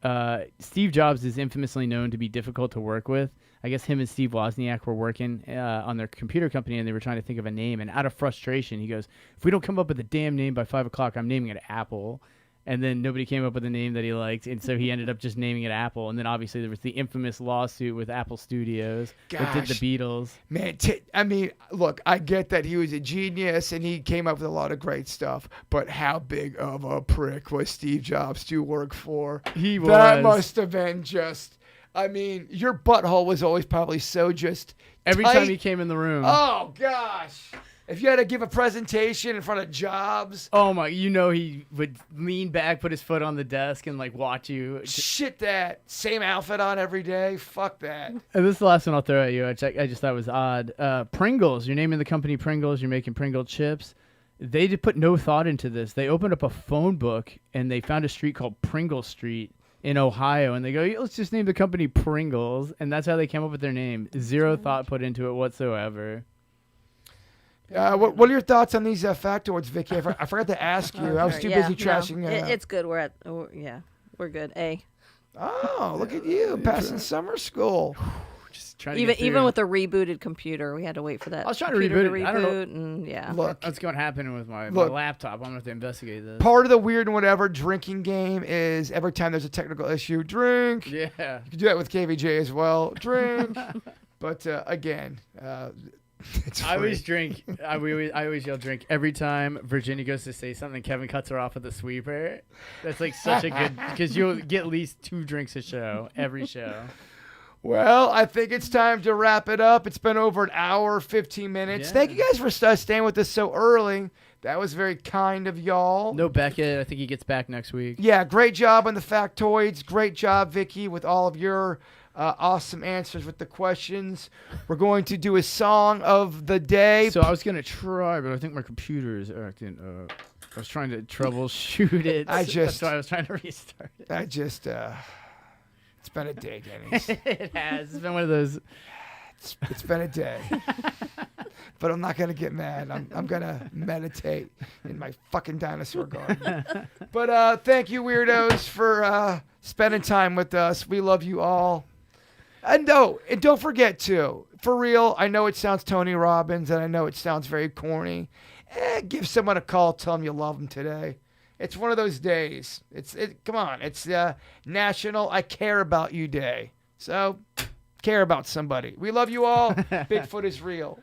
Steve Jobs is infamously known to be difficult to work with. I guess him and Steve Wozniak were working on their computer company, and they were trying to think of a name. And out of frustration, he goes, "If we don't come up with a damn name by 5 o'clock, I'm naming it Apple." And then nobody came up with a name that he liked, and so he ended up just naming it Apple. And then obviously there was the infamous lawsuit with Apple Studios that did the Beatles. Man, I mean, look, I get that he was a genius and he came up with a lot of great stuff, but how big of a prick was Steve Jobs to work for? He was. That must have been just, I mean, your butthole was always probably so just every tight. time he came in the room. Oh, gosh. If you had to give a presentation in front of Jobs. Oh, my. You know he would lean back, put his foot on the desk, and, like, watch you. Shit that. Same outfit on every day. Fuck that. And this is the last one I'll throw at you. I just thought was odd. Pringles. You're naming the company Pringles. You're making Pringle chips. They did put no thought into this. They opened up a phone book, and they found a street called Pringle Street in Ohio. And they go, let's just name the company Pringles. And that's how they came up with their name. Zero thought put into it whatsoever. What are your thoughts on these factoids, Vicky? I forgot to ask you. I was too busy trashing. It's good. We're good. A. Oh, look at you passing summer school. Just trying to get through. Even with a rebooted computer, we had to wait for that. I was trying to computer reboot it. I don't know. and yeah. Look, What's going to happen with my laptop? I'm going to have to investigate this. part of the weird and whatever drinking game is every time there's a technical issue, drink. Yeah. You can do that with KVJ as well. Drink. But again, it's free. I always drink. I always yell drink every time Virginia goes to say something. Kevin cuts her off with a sweeper. That's like such a good, because you'll get at least 2 drinks a show every show. Well, I think it's time to wrap it up. It's been over an hour, 15 minutes. Yeah. Thank you guys for staying with us so early. That was very kind of y'all. No Beckett. I think he gets back next week. Yeah, great job on the factoids. Great job, Vicky, with all of your awesome answers with the questions. We're going to do a song of the day. So I was going to try, but I think my computer is acting up. I was trying to troubleshoot it. That's why I was trying to restart it. It's been a day, Denny. It has. It's been one of those. It's been a day. But I'm not going to get mad. I'm going to meditate in my fucking dinosaur garden. But thank you, weirdos, for spending time with us. We love you all. And don't forget to, for real, I know it sounds Tony Robbins, and I know it sounds very corny. Give someone a call. Tell them you love them today. It's one of those days. Come on. It's National I Care About You Day. So care about somebody. We love you all. Bigfoot is real.